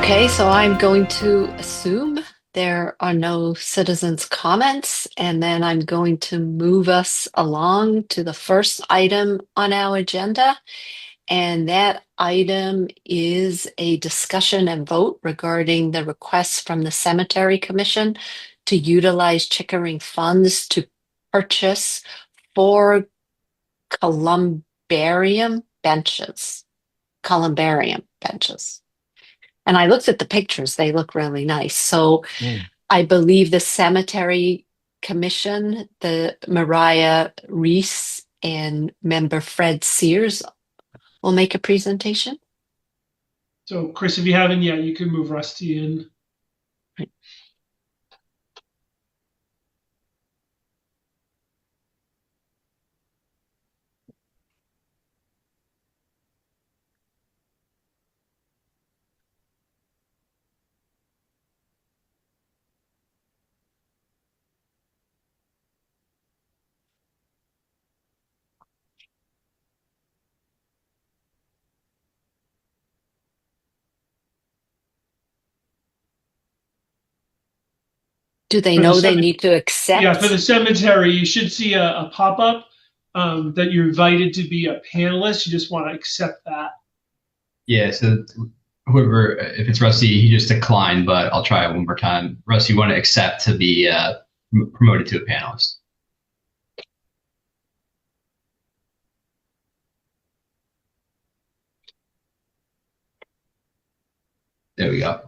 Okay, so I'm going to assume there are no citizens' comments, and then I'm going to move us along to the first item on our agenda. And that item is a discussion and vote regarding the request from the Cemetery Commission to utilize Chickering funds to purchase four columbarium benches. Columbarium benches. And I looked at the pictures, they look really nice. So I believe the Cemetery Commission, the Mariah Reese and member Fred Sears will make a presentation. So, Chris, if you haven't yet, you can move Rusty in. Do they For the know they cemetery, need to yeah, for the accept? cemetery, you should see a pop-up that you're invited to be a panelist. You just want to accept that. Yeah, so whoever, if it's Rusty, he just declined, but I'll try it one more time. Rusty, you want to accept to be promoted to a panelist. There we go.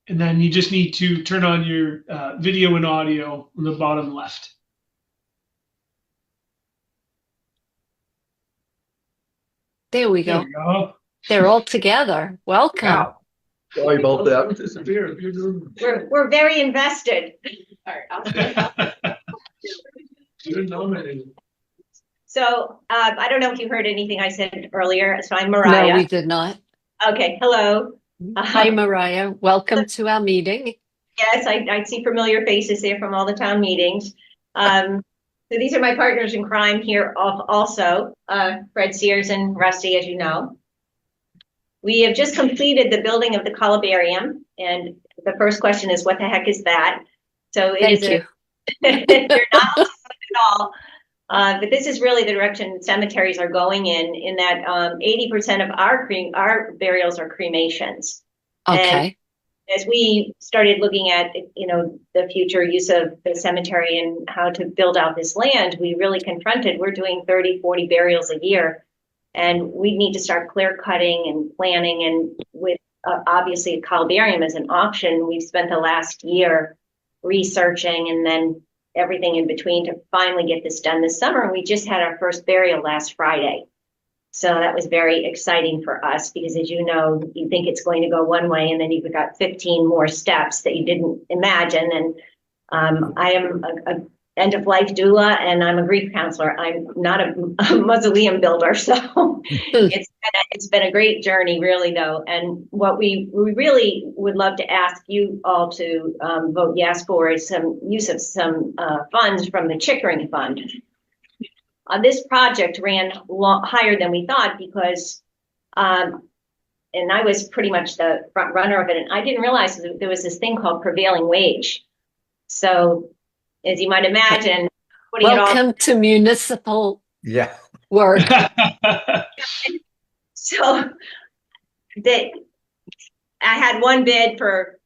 And then you just need to turn on your video and audio on the bottom left. There we There go. we go. They're all together. Welcome. Yeah. Sorry about that. Disappeared. We're very invested. You're nominated. So I don't know if you heard anything I said earlier. So I'm No, Mariah. we did not. Okay, hello. Hi, Mariah. Welcome to our meeting. Yes, I see familiar faces there from all the town meetings. So these are my partners in crime here also, Fred Sears and Rusty, as you know. We have just completed the building of the columbarium, and the first question is, what the heck is that? So it Thank is you. they're not at all. But this is really the direction cemeteries are going in that 80% of our burials are cremations. Okay. And as we started looking at, the future use of the cemetery and how to build out this land, we really confronted, we're doing 30, 40 burials a year. And we need to start clear cutting and planning. And with obviously columbarium as an option, we've spent the last year researching and then everything in between to finally get this done this summer. And we just had our first burial last Friday. So that was very exciting for us because, as you know, you think it's going to go one way and then you've got 15 more steps that you didn't imagine. And I am a end of life doula and I'm a grief counselor. I'm not a mausoleum builder. So it's been a great journey, really, though. And what we really would love to ask you all to vote yes for is some use of some funds from the Chickering Fund. This project ran higher than we thought because, and I was pretty much the front runner of it, and I didn't realize that there was this thing called prevailing wage. So, as you might imagine, Welcome to municipal work. So that I had one bid for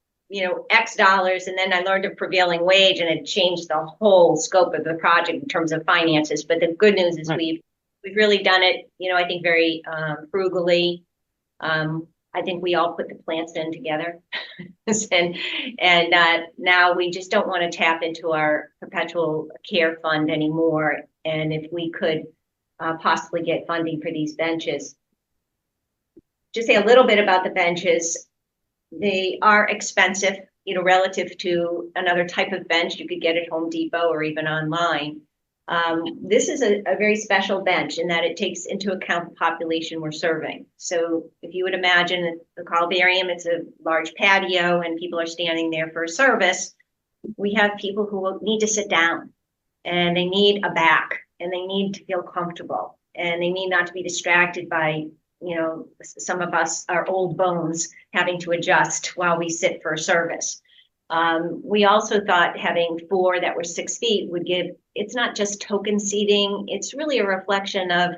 X dollars, and then I learned of prevailing wage, and it changed the whole scope of the project in terms of finances. But the good news is we've really done it, I think very frugally. I think we all put the plants in together, and now we just don't want to tap into our perpetual care fund anymore. And if we could possibly get funding for these benches, just say a little bit about the benches. They are expensive, relative to another type of bench you could get at Home Depot or even online. This is a very special bench in that it takes into account the population we're serving. So if you would imagine the columbarium, it's a large patio and people are standing there for a service. We have people who will need to sit down and they need a back and they need to feel comfortable, and they need not to be distracted by, some of us, our old bones, having to adjust while we sit for service. We also thought having 4 that were 6 feet would give, it's not just token seating, it's really a reflection of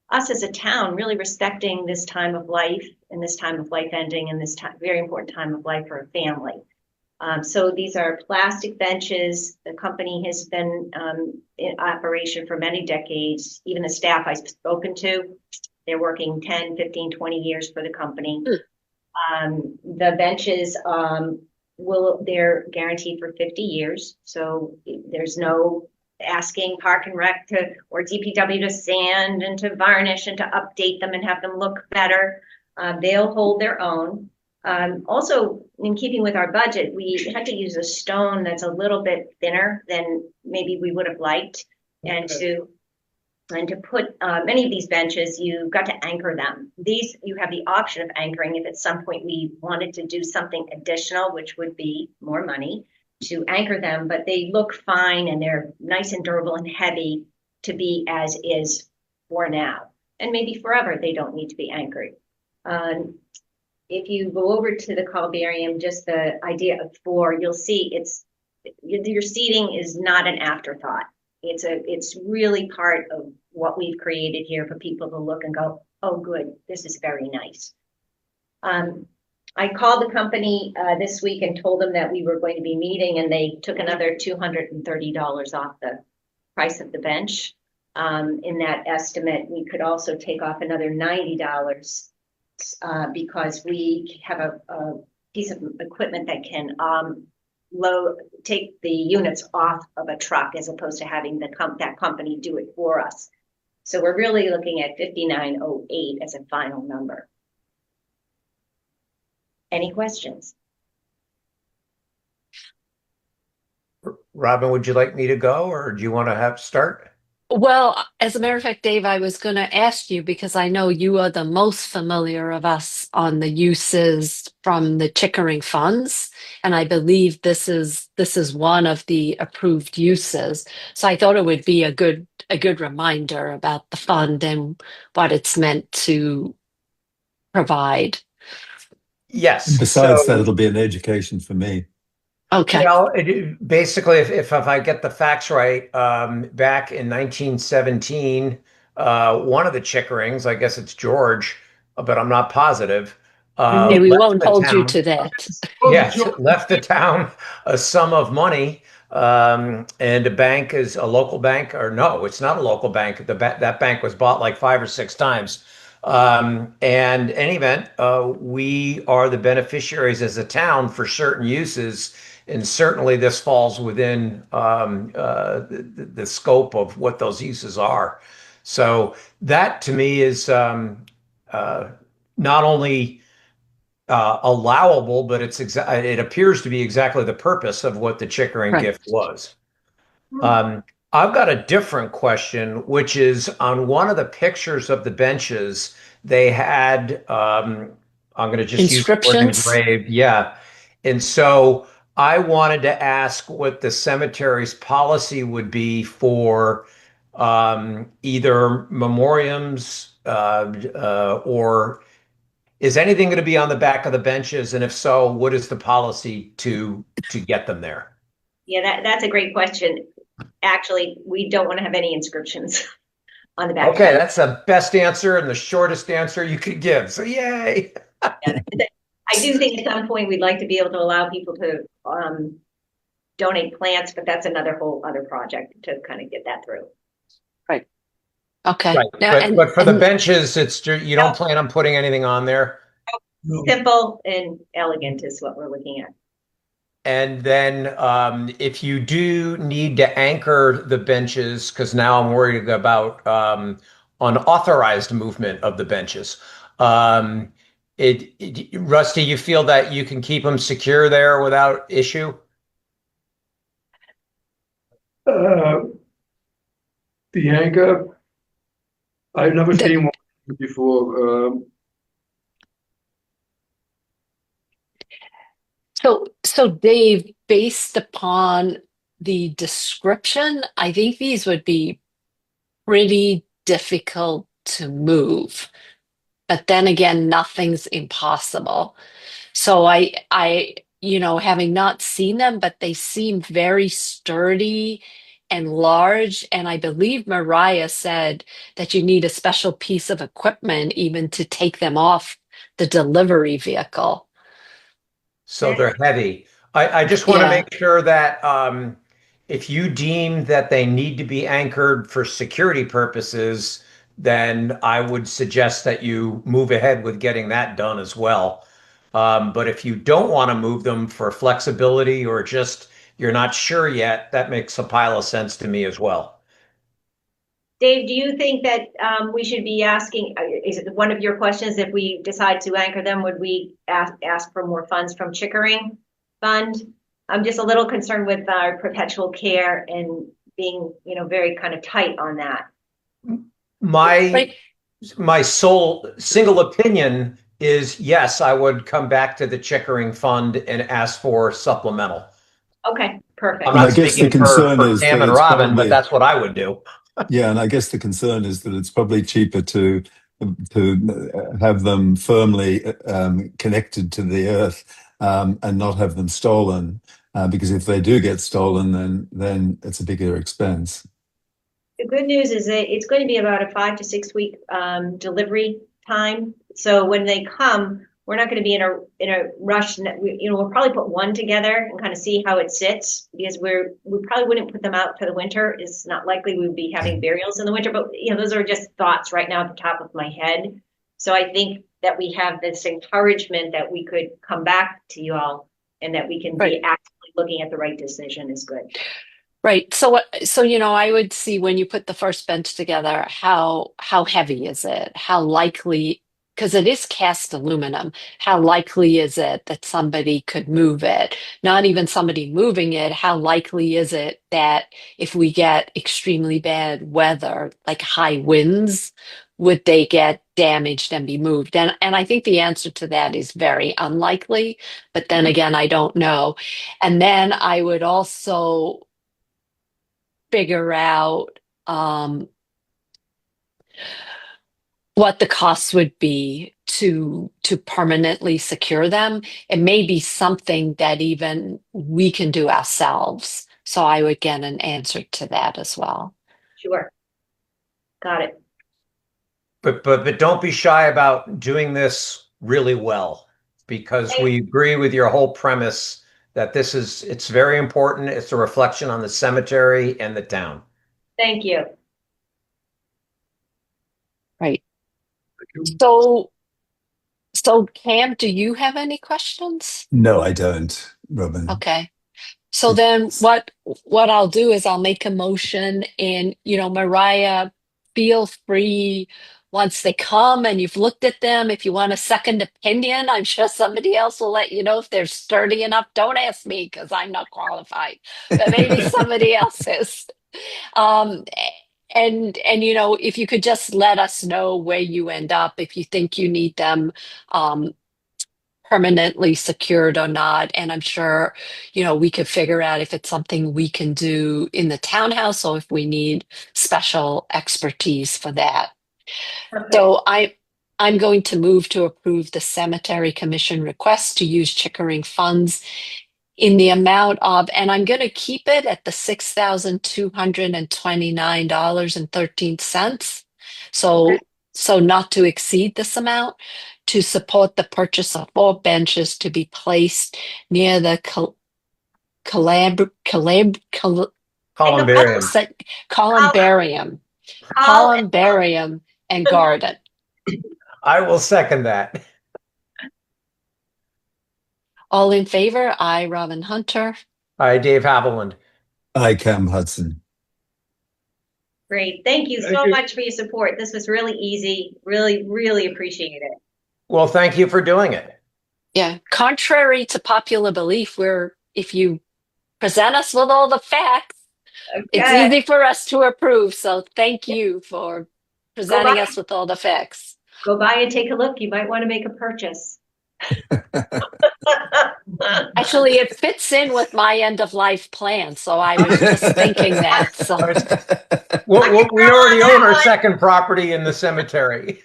us as a town really respecting this time of life and this time of life ending and this time, very important time of life for a family. So these are plastic benches. The company has been in operation for many decades. Even the staff I've spoken to, they're working 10, 15, 20 years for the company. The benches they're guaranteed for 50 years. So there's no asking Park and Rec or DPW to sand and to varnish and to update them and have them look better. They'll hold their own. Also, in keeping with our budget, we had to use a stone that's a little bit thinner than maybe we would have liked. And to put many of these benches, you've got to anchor them. These, you have the option of anchoring if at some point we wanted to do something additional, which would be more money to anchor them, but they look fine and they're nice and durable and heavy to be as is for now. And maybe forever they don't need to be anchored. If you go over to the columbarium, just the idea of 4, you'll see your seating is not an afterthought. It's really part of what we've created here for people to look and go, oh, good, this is very nice. I called the company this week and told them that we were going to be meeting, and they took another $230 off the price of the bench. In that estimate, we could also take off another $90 because we have a piece of equipment that can take the units off of a truck as opposed to having that company do it for us. So we're really looking at $59.08 as a final number. Any questions? Robin, would you like me to go, or do you want to start? Well, as a matter of fact, Dave, I was going to ask you because I know you are the most familiar of us on the uses from the Chickering funds, and I believe this is one of the approved uses. So I thought it would be a good reminder about the fund and what it's meant to provide. Yes. Besides that, it'll be an education for me. Okay. Well, basically, if I get the facts right, back in 1917, one of the Chickerings, I guess it's George, but I'm not positive, Okay, we left won't the hold you town. to that. Yes, left the town a sum of money, and a bank is a local bank, or no, it's not a local bank. That bank was bought like 5 or 6 times. And in any event, we are the beneficiaries as a town for certain uses, and certainly this falls within the scope of what those uses are. So that to me is not only allowable, but it appears to be exactly the purpose of what the Chickering Right. gift was. I've got a different question, which is on one of the pictures of the benches, they had, I'm going to just use the word Inscriptions? engraved. Yeah. And so I wanted to ask what the cemetery's policy would be for either memoriams or is anything going to be on the back of the benches? And if so, what is the policy to get them there? Yeah, that's a great question. Actually, we don't want to have any inscriptions on the back. Okay, that's the best answer and the shortest answer you could give. So yay. I do think at some point we'd like to be able to allow people to donate plants, but that's another whole other project to kind of get that through. Right. Okay. Right. Now, But for the benches, you don't plan on putting anything on there? Simple and elegant is what we're looking at. And then if you do need to anchor the benches, because now I'm worried about unauthorized movement of the benches. Rusty, you feel that you can keep them secure there without issue? The anchor, I've never seen one before. So Dave, based upon the description, I think these would be pretty difficult to move. But then again, nothing's impossible. So having not seen them, but they seem very sturdy and large. And I believe Mariah said that you need a special piece of equipment even to take them off the delivery vehicle. So they're heavy. I just want to Yeah. make sure that if you deem that they need to be anchored for security purposes, then I would suggest that you move ahead with getting that done as well. But if you don't want to move them for flexibility or just you're not sure yet, that makes a pile of sense to me as well. Dave, do you think that we should be asking, is it one of your questions, if we decide to anchor them, would we ask for more funds from Chickering Fund? I'm just a little concerned with our perpetual care and being, very kind of tight on that. My Right. my sole single opinion is yes, I would come back to the Chickering Fund and ask for supplemental. Okay, perfect. I'm And I not guess the speaking concern for is Pam that and it's Robin, but probably, that's what I would do. yeah, and I guess the concern is that it's probably cheaper to have them firmly connected to the earth and not have them stolen, because if they do get stolen, then it's a bigger expense. The good news is that it's going to be about a 5 to 6 week delivery time. So when they come, we're not going to be in a rush. We'll probably put one together and kind of see how it sits, because we probably wouldn't put them out for the winter. It's not likely we would be having burials in the winter, but those are just thoughts right now at the top of my head. So I think that we have this encouragement that we could come back to you all and that we can Right. be actively looking at the right decision is good. Right. So I would see when you put the first bench together, how heavy is it? How likely, because it is cast aluminum, how likely is it that somebody could move it? Not even somebody moving it, how likely is it that if we get extremely bad weather, like high winds, would they get damaged and be moved? And I think the answer to that is very unlikely, but then again, I don't know. And then I would also figure out what the costs would be to permanently secure them. It may be something that even we can do ourselves. So I would get an answer to that as well. Sure. Got it. But don't be shy about doing this really well, because we agree with your whole premise that it's very important. It's a reflection on the cemetery and the town. Thank you. Right. So Cam, do you have any questions? No, I don't, Robin. Okay. So then what I'll do is I'll make a motion and Mariah, feel free once they come and you've looked at them. If you want a second opinion, I'm sure somebody else will let you know if they're sturdy enough. Don't ask me because I'm not qualified, but maybe somebody else is. Um, and if you could just let us know where you end up, if you think you need them permanently secured or not. And I'm sure, we could figure out if it's something we can do in the townhouse or if we need special expertise for that. Perfect. So I'm going to move to approve the Cemetery Commission request to use Chickering funds in the amount of, and I'm going to keep it at the $6,229.13. So not to exceed this amount, to support the purchase of 4 benches to be placed near the Columbarium. columbarium and garden. I will second that. All in favor? I, Robin Hunter. Hi, Dave Haviland. Hi, Cam Hudson. Great. Thank you so much for your support. This was really easy. Really, really appreciate it. Well, thank you for doing it. Yeah. Contrary to popular belief, if you present us with all the facts, it's easy for us to approve. So thank you for presenting us with all the facts. Go by and take a look. You might want to make a purchase. I Actually, it fits in with my end of life plan. So I was just thinking that. So We already own our second property in the cemetery.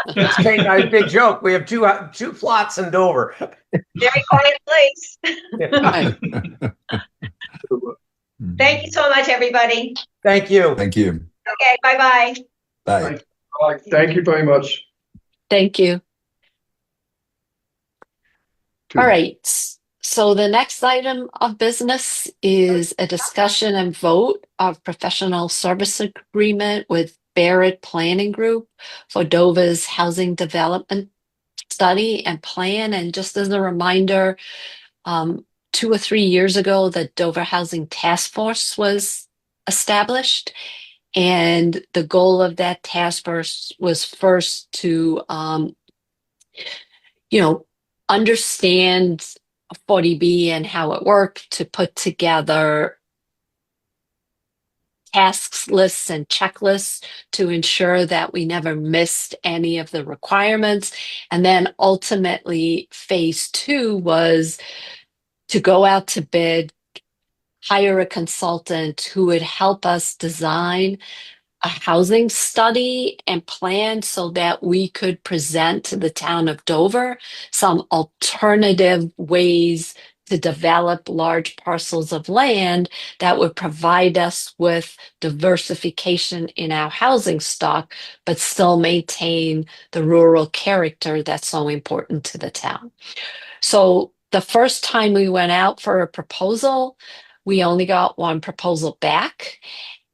It's Kate and I's big joke. We have two plots in Dover. Very quiet place. right. Thank you so much, everybody. Thank you. Thank you. Okay, bye-bye. Bye. Thank you very much. Thank you. All right. So the next item of business is a discussion and vote of professional service agreement with Barrett Planning Group for Dover's housing development study and plan. And just as a reminder, 2 or 3 years ago, the Dover Housing Task Force was established. And the goal of that task force was first to, understand 40B and how it worked, to put together tasks lists and checklists to ensure that we never missed any of the requirements. And then ultimately, phase 2 was to go out to bid, hire a consultant who would help us design a housing study and plan so that we could present to the town of Dover some alternative ways to develop large parcels of land that would provide us with diversification in our housing stock, but still maintain the rural character that's so important to the town. So the first time we went out for a proposal, we only got one proposal back.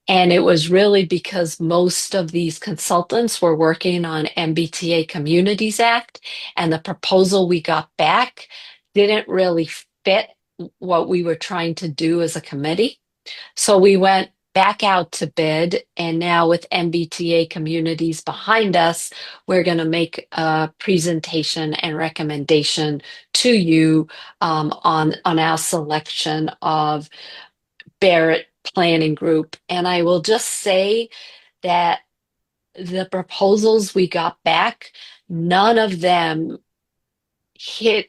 And it was really because most of these consultants were working on MBTA Communities Act, and the proposal we got back didn't really fit what we were trying to do as a committee. So we went back out to bid, and now with MBTA Communities behind us, we're going to make a presentation and recommendation to you on our selection of Barrett Planning Group. And I will just say that the proposals we got back, none of them hit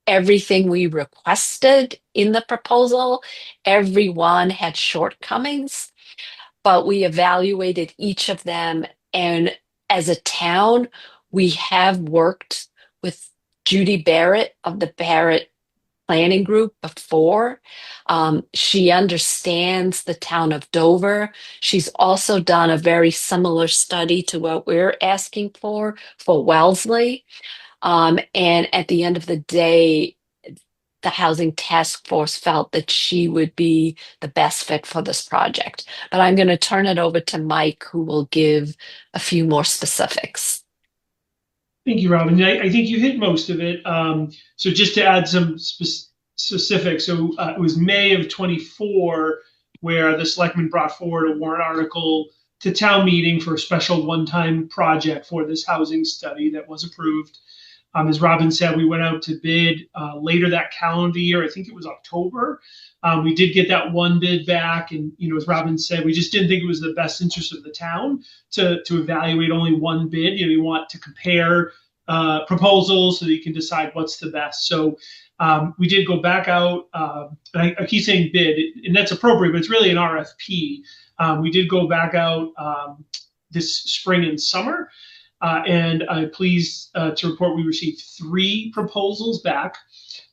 everything we requested in the proposal. Everyone had shortcomings, but we evaluated each of them. And as a town, we have worked with Judy Barrett of the Barrett Planning Group before. She understands the town of Dover. She's also done a very similar study to what we're asking for Wellesley. And at the end of the day, the Housing Task Force felt that she would be the best fit for this project. But I'm going to turn it over to Mike, who will give a few more specifics. Thank you, Robin. I think you hit most of it. So just to add some specifics, so it was May of 24 where the selectmen brought forward a warrant article to town meeting for a special one-time project for this housing study that was approved. As Robin said, we went out to bid later that calendar year. I think it was October. We did get that one bid back, and as Robin said, we just didn't think it was the best interest of the town to evaluate only one bid. You want to compare proposals so that you can decide what's the best. So we did go back out. I keep saying bid, and that's appropriate, but it's really an RFP. We did go back out this spring and summer. And I'm pleased to report we received 3 proposals back.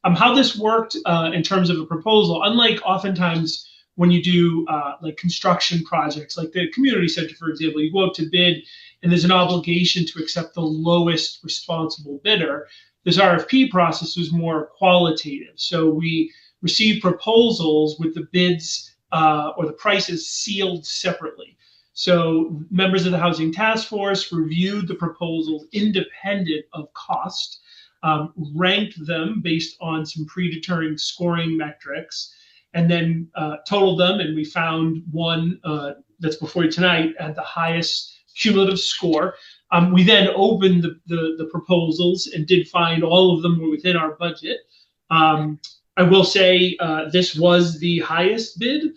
How this worked in terms of a proposal, unlike oftentimes when you do like construction projects, like the community center, for example, you go out to bid and there's an obligation to accept the lowest responsible bidder. This RFP process was more qualitative. So we received proposals with the bids or the prices sealed separately. So members of the Housing Task Force reviewed the proposals independent of cost, ranked them based on some predetermined scoring metrics, and then totaled them. And we found one that's before you tonight at the highest cumulative score. We then opened the proposals and did find all of them were within our budget. I will say this was the highest bid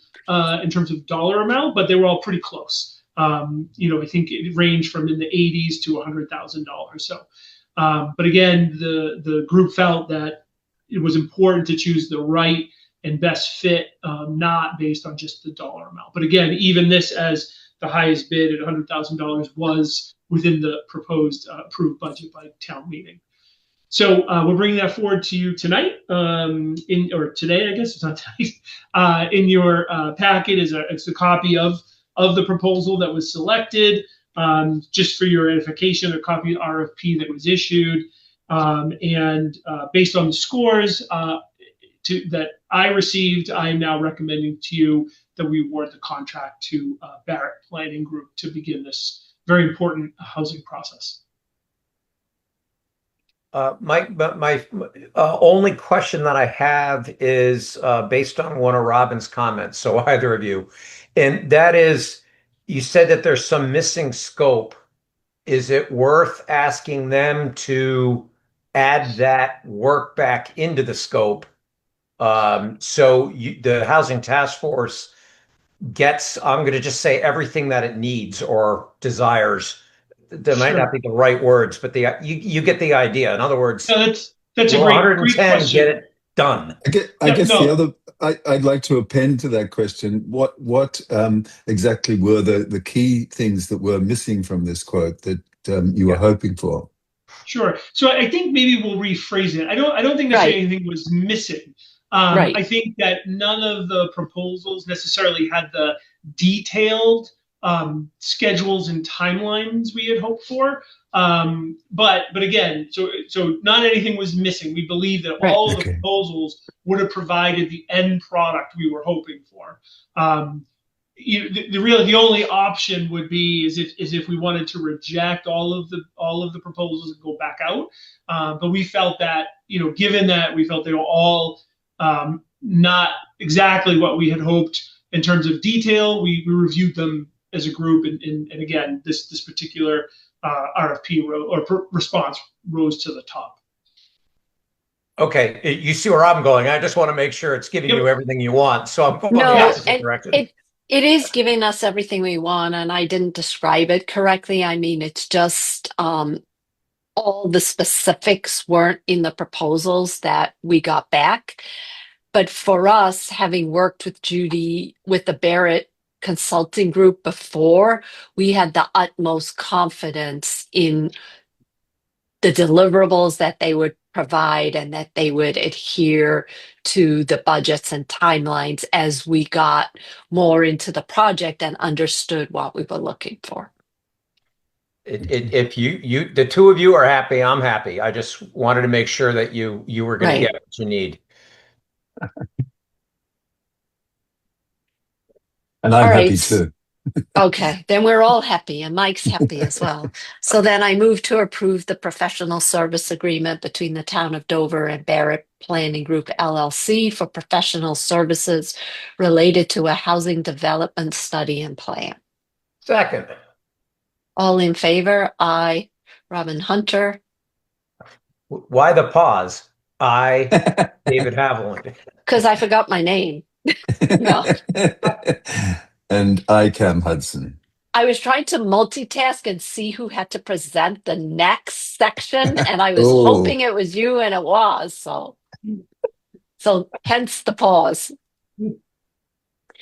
in terms of dollar amount, but they were all pretty close. I think it ranged from in the 80s to $100,000. So, but again, the group felt that it was important to choose the right and best fit, not based on just the dollar amount. But again, even this as the highest bid at $100,000 was within the proposed approved budget by town meeting. So we're bringing that forward to you tonight, or today, I guess it's not tonight. In your packet it's a copy of the proposal that was selected. Just for your edification, a copy of the RFP that was issued, and based on the scores that I received, I am now recommending to you that we award the contract to Barrett Planning Group to begin this very important housing process. Mike, but my only question that I have is based on one of Robin's comments. So either of you, and that is, you said that there's some missing scope. Is it worth asking them to add that work back into the scope? So the Housing Task Force gets, I'm going to just say everything that it needs or desires. That might not be the right words, but you get the idea. In other words, no, that's a will great 110 question. get it done? I guess the other, I'd like to append to that question. What exactly were the key things that were missing from this quote that you were hoping for? Sure. So I think maybe we'll rephrase it. I don't think necessarily anything was missing. I think that none of the proposals necessarily had the detailed schedules and timelines we had hoped for. But again, so not anything was missing. We believe that all of the proposals would have provided the end product we were hoping for. The only option would be is if we wanted to reject all of the proposals and go back out. But we felt that, given that we felt they were all not exactly what we had hoped in terms of detail, we reviewed them as a group, and again, this particular RFP response rose to the top. Okay, you see where I'm going. I just want to make sure it's giving you everything you want. So I'm going No, the opposite direction. It is giving us everything we want, and I didn't describe it correctly. I mean, it's just all the specifics weren't in the proposals that we got back. But for us, having worked with Judy with the Barrett Consulting Group before, we had the utmost confidence in the deliverables that they would provide and that they would adhere to the budgets and timelines as we got more into the project and understood what we were looking for. If the two of you are happy, I'm happy. I just wanted to make sure that you were going to get what you need. And I'm happy too. Okay, then we're all happy, and Mike's happy as well. So then I move to approve the professional service agreement between the town of Dover and Barrett Planning Group LLC for professional services related to a housing development study and plan. Second. All in favor? Aye. Robin Hunter. Why the pause? Aye. David Haviland. Because I forgot my name. No. And I, Cam Hudson. I was trying to multitask and see who had to present the next section, and I was hoping it was you, and it was. So hence the pause.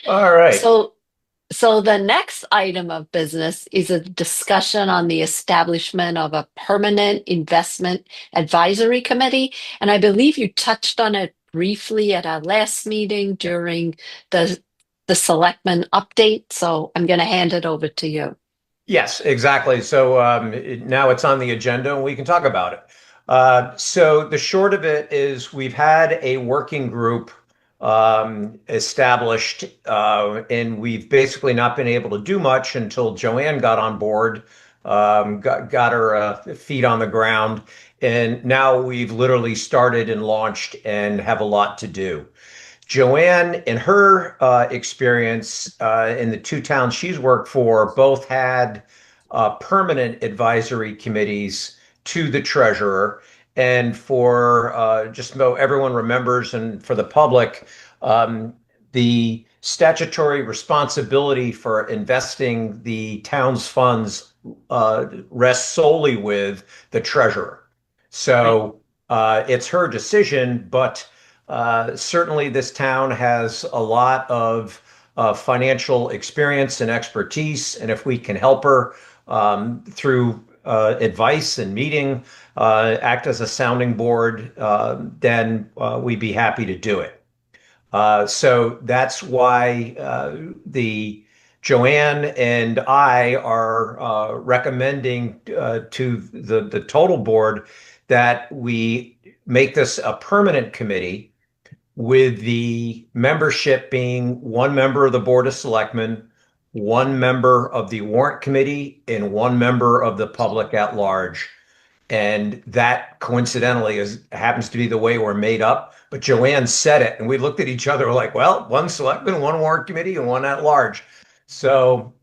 All right. So the next item of business is a discussion on the establishment of a permanent investment advisory committee. And I believe you touched on it briefly at our last meeting during the Selectmen update. So I'm going to hand it over to you. Yes, exactly. So now it's on the agenda and we can talk about it. So the short of it is we've had a working group established, and we've basically not been able to do much until Joanne got on board, got her feet on the ground, and now we've literally started and launched and have a lot to do. Joanne, in her experience in the two towns she's worked for, both had permanent advisory committees to the treasurer. And for just so everyone remembers, and for the public, the statutory responsibility for investing the town's funds rests solely with the treasurer. So It's her decision, but certainly this town has a lot of financial experience and expertise, and if we can help her through advice and meeting, act as a sounding board, then we'd be happy to do it. So that's why the Joanne and I are recommending to the total board that we make this a permanent committee with the membership being one member of the Board of Selectmen, one member of the warrant committee, and one member of the public at large. And that coincidentally happens to be the way we're made up. But Joanne said it, and we looked at each other like, well, one selectman, one warrant committee, and one at large. So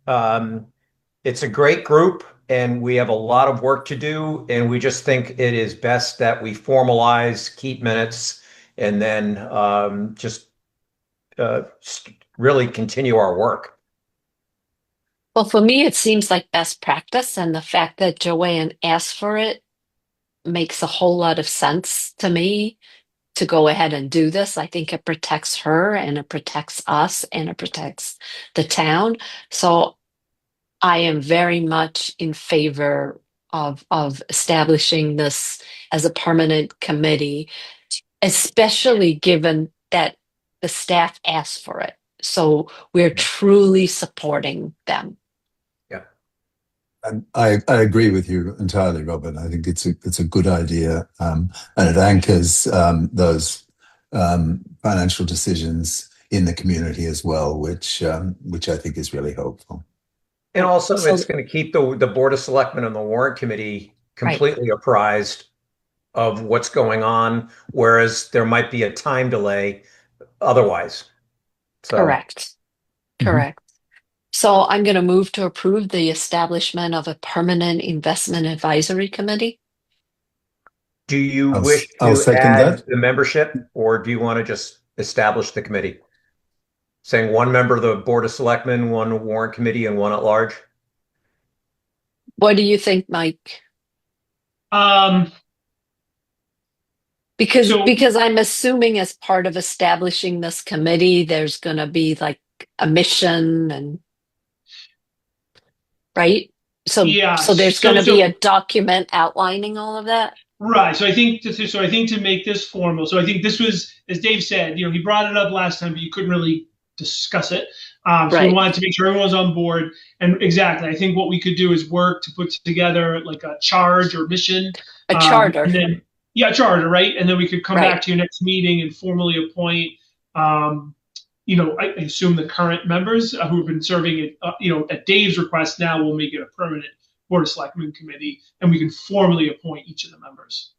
it's a great group, and we have a lot of work to do. And we just think it is best that we formalize, keep minutes, and then just really continue our work. Well, for me, it seems like best practice, and the fact that Joanne asked for it makes a whole lot of sense to me to go ahead and do this. I think it protects her and it protects us and it protects the town. So I am very much in favor of establishing this as a permanent committee, especially given that the staff asked for it. So we're truly supporting them. Yeah. And I agree with you entirely, Robert. I think it's a good idea, and it anchors those financial decisions in the community as well, which I think is really hopeful. And also, So- it's going to keep the Board of Selectmen and the warrant committee completely apprised of what's going on, whereas there might be a time delay otherwise. So, Correct. Correct. So I'm going to move to approve the establishment of a permanent investment advisory committee. do you I'll- wish I'll to second add that. the membership, or do you want to just establish the committee? Saying one member of the Board of Selectmen, one warrant committee, and one at large? What do you think, Mike? Um, Because So- because I'm assuming as part of establishing this committee, there's going to be like a mission and right? So Yeah, so there's so- going to be so- a document outlining all of that. Right. So I think to make this formal. So I think this was, as Dave said, he brought it up last time, but you couldn't really discuss it. So we Right. wanted to make sure everyone was on board. And exactly, I think what we could do is work to put together like a charge or mission. A charter. And then, yeah, a charter, right? And then we could come Right. back to your next meeting and formally appoint, I assume the current members who have been serving at Dave's request. Now we'll make it a permanent Board of Selectmen committee, and we can formally appoint each of the members.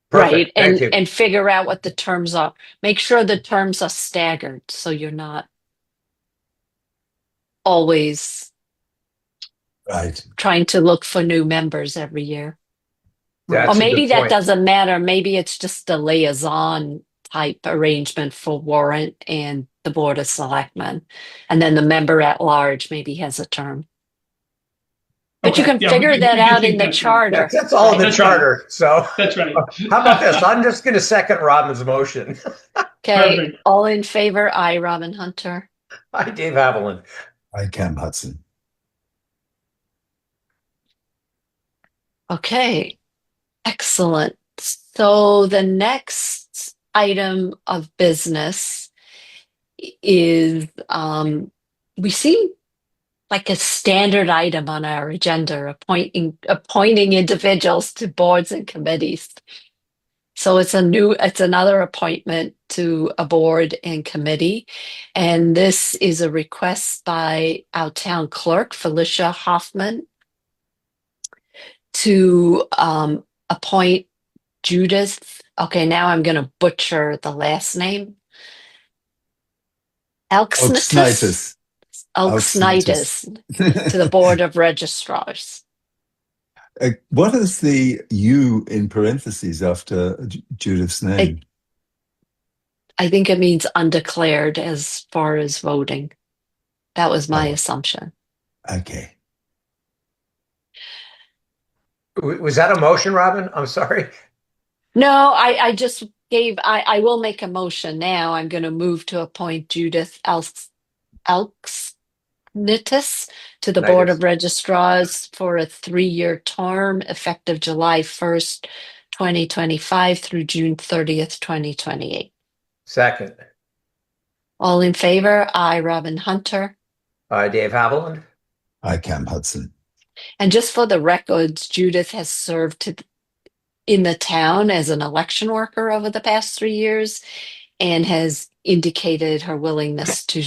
Perfect. Right. Thank you. And figure out what the terms are. Make sure the terms are staggered so you're not always Right. trying to look for new members every year. That's Or a maybe good that point. doesn't matter. Maybe it's just a liaison type arrangement for warrant and the Board of Selectmen. And then the member at large maybe has a term. But you Okay, can yeah, figure we that can out think in the that's right. charter. That's all in the That's right. charter. So That's right. how about this? I'm just going to second Robin's motion. Okay, Perfect. all in favor? Aye, Robin Hunter. Hi, Dave Haviland. I Cam Hudson. Okay, excellent. So the next item of business is we see like a standard item on our agenda, appointing individuals to boards and committees. So it's another appointment to a board and committee. And this is a request by our town clerk, Felicia Hoffman, to appoint Judith. Okay, now I'm going to butcher the last name. Elksnitis. Elksnitis to the Board of Registrars. What is the U in parentheses after Judith's name? I think it means undeclared as far as voting. That was my Oh. assumption. Okay. Was that a motion, Robin? I'm sorry. No, I just I will make a motion now. I'm going to move to appoint Judith Elks Nitis to the Board of Nitus. Registrars for a 3-year term effective July 1st, 2025 through June 30th, 2028. Second. All in favor? I, Robin Hunter. Dave Haviland. I, Cam Hudson. And just for the records, Judith has served in the town as an election worker over the past 3 years and has indicated her willingness to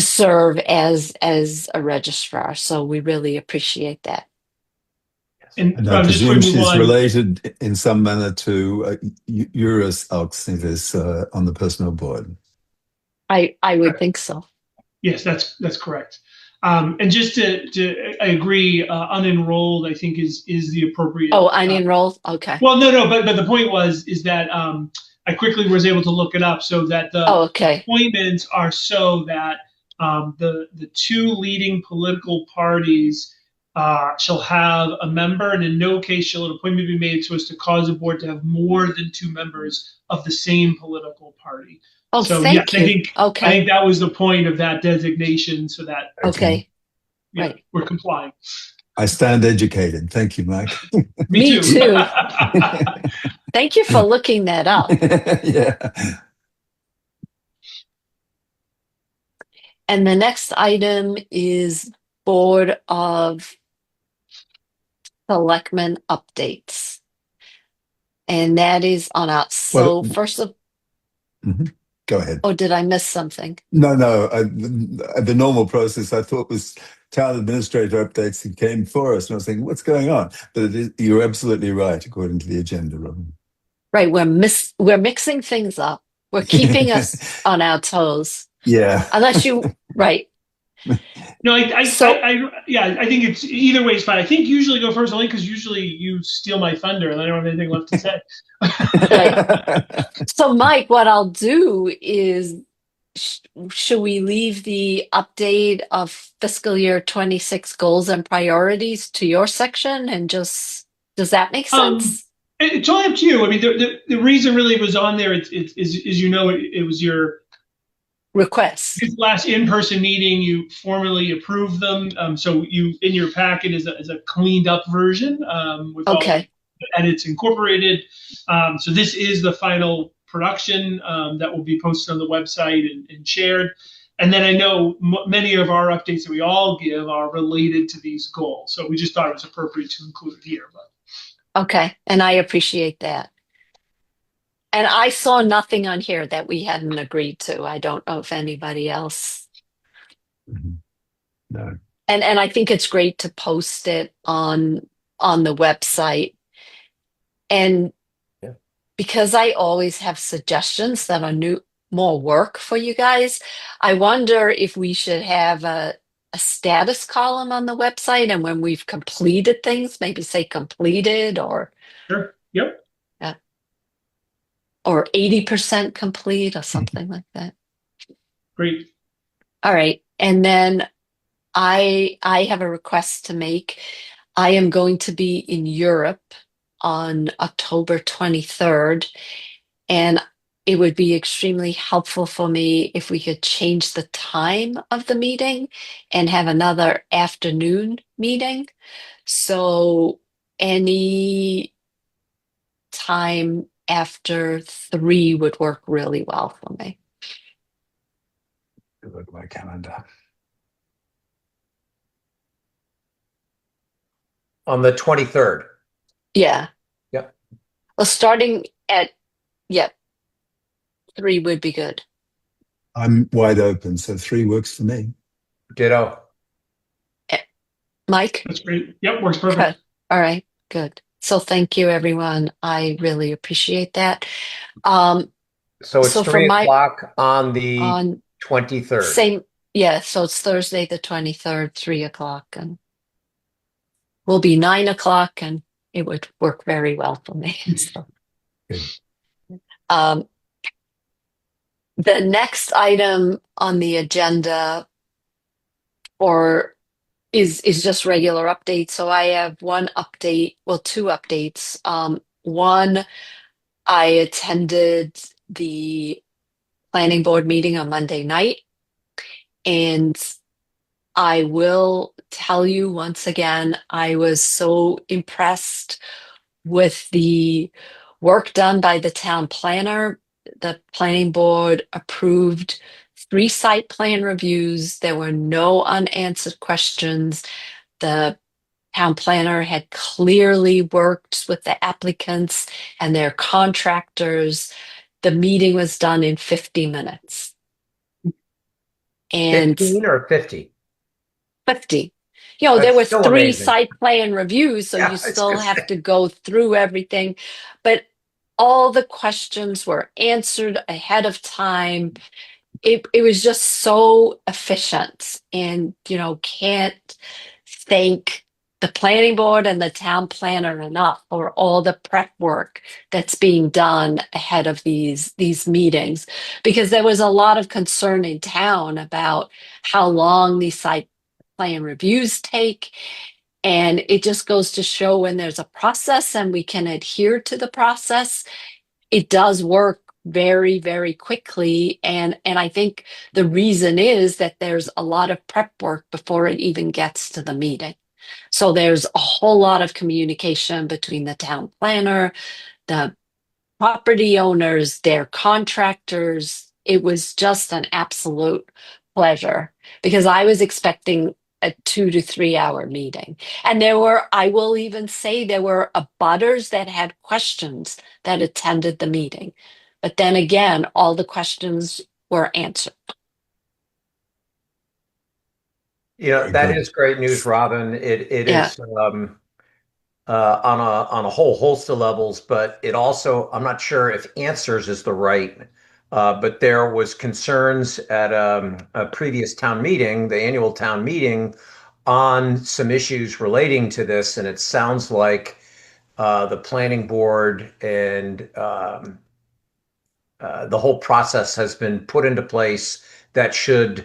serve as a registrar. So we really appreciate that. And And I just before presume we move she's on, related in some manner to Eurus Alcinitis on the personal board. I would think so. yes, that's correct. And just I agree, unenrolled, I think is the appropriate. Oh, unenrolled? Okay. Well, no, but the point is that I quickly was able to look it up so that the Oh, okay. appointments are so that the two leading political parties shall have a member, and in no case shall an appointment be made so as to cause a board to have more than 2 members of the same political party. Oh, So yes, thank you. I Okay. think that was the point of that designation, so that Okay. yeah, Right. we're complying. I stand educated. Thank you, Mike. Me too. Thank you for looking that up. Yeah. And the next item is Board of Selectmen updates. And that is on our, so Well, first of, Go ahead. oh, did I miss something? No. The normal process I thought was town administrator updates that came for us, and I was thinking, what's going on? But you're absolutely right, according to the agenda, Robin. Right, we're mixing things up. We're keeping us on our toes. Yeah. Unless you, right. No, I think it's either way is fine. I think usually go first only because usually you steal my thunder and I don't have anything left to say. Right. So, Mike, what I'll do is, should we leave the update of fiscal year 26 goals and priorities to your section and does that make sense? It's all up to you. I mean, the reason really it was on there is it was your Request. last in-person meeting. You formally approved them. So you in your packet is a cleaned up version with all the edits incorporated. So this is the final production that will be posted on the website and shared. And then I know many of our updates that we all give are related to these goals. So we just thought it was appropriate to include it here. Okay, and I appreciate that. And I saw nothing on here that we hadn't agreed to. I don't know if anybody else. No. And I think it's great to post it on the website. And because I always have suggestions that are more work for you guys, I wonder if we should have a status column on the website, and when we've completed things, maybe say completed or Sure. Yep. Or 80% complete or something like that. Great. All right. And then I have a request to make. I am going to be in Europe on October 23rd, and it would be extremely helpful for me if we could change the time of the meeting and have another afternoon meeting. So any time after 3 would work really well for me. Look at my calendar. On the 23rd. Yeah. Yep. Well, starting at 3 would be good. I'm wide open, so 3 works for me. Ditto. Mike? That's great. Yep, works perfect. Okay. All right, good. So thank you, everyone. I really appreciate that. So it's So 3 for o'clock on the on 23rd. same, so it's Thursday the 23rd, 3 o'clock, and will be 9 o'clock, and it would work very well for me. So. The next item on the agenda is just regular updates. So I have one update, well, 2 updates. One, I attended the planning board meeting on Monday night, and I will tell you once again, I was so impressed with the work done by the town planner. The planning board approved 3 site plan reviews. There were no unanswered questions. The town planner had clearly worked with the applicants and their contractors. The meeting was done in 50 minutes. And 15 or 50? 50. You know, there That's were still three amazing. site plan reviews, so Yeah, you I was still gonna have say. to go through everything. But all the questions were answered ahead of time. It was just so efficient, and can't thank the planning board and the town planner enough for all the prep work that's being done ahead of these meetings, because there was a lot of concern in town about how long these site plan reviews take. And it just goes to show, when there's a process and we can adhere to the process, it does work very, very quickly. And I think the reason is that there's a lot of prep work before it even gets to the meeting. So there's a whole lot of communication between the town planner, the property owners, their contractors. It was just an absolute pleasure, because I was expecting a 2 to 3 hour meeting. And I will even say, there were abutters that had questions that attended the meeting. But then again, all the questions were answered. That Good. is great news, Robin. It Yeah, is on a whole host of levels, but it also, I'm not sure if answers is the right, but there was concerns at a previous town meeting, the annual town meeting, on some issues relating to this, and it sounds like the planning board and the whole process has been put into place that should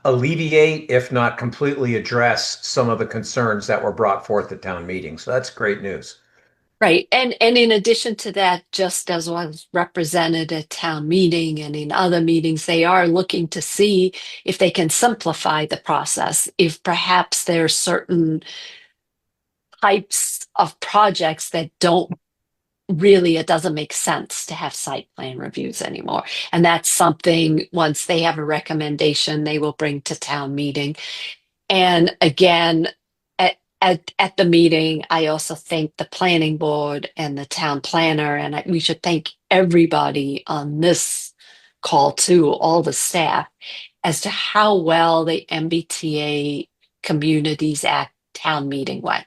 alleviate, if not completely address, some of the concerns that were brought forth at town meeting. So that's great news. right. And in addition to that, just as was represented at town meeting and in other meetings, they are looking to see if they can simplify the process, if perhaps there are certain types of projects that don't really, it doesn't make sense to have site plan reviews anymore. And that's something, once they have a recommendation, they will bring to town meeting. And again, at the meeting, I also thank the planning board and the town planner, and we should thank everybody on this call too, all the staff, as to how well the MBTA Communities Act town meeting went.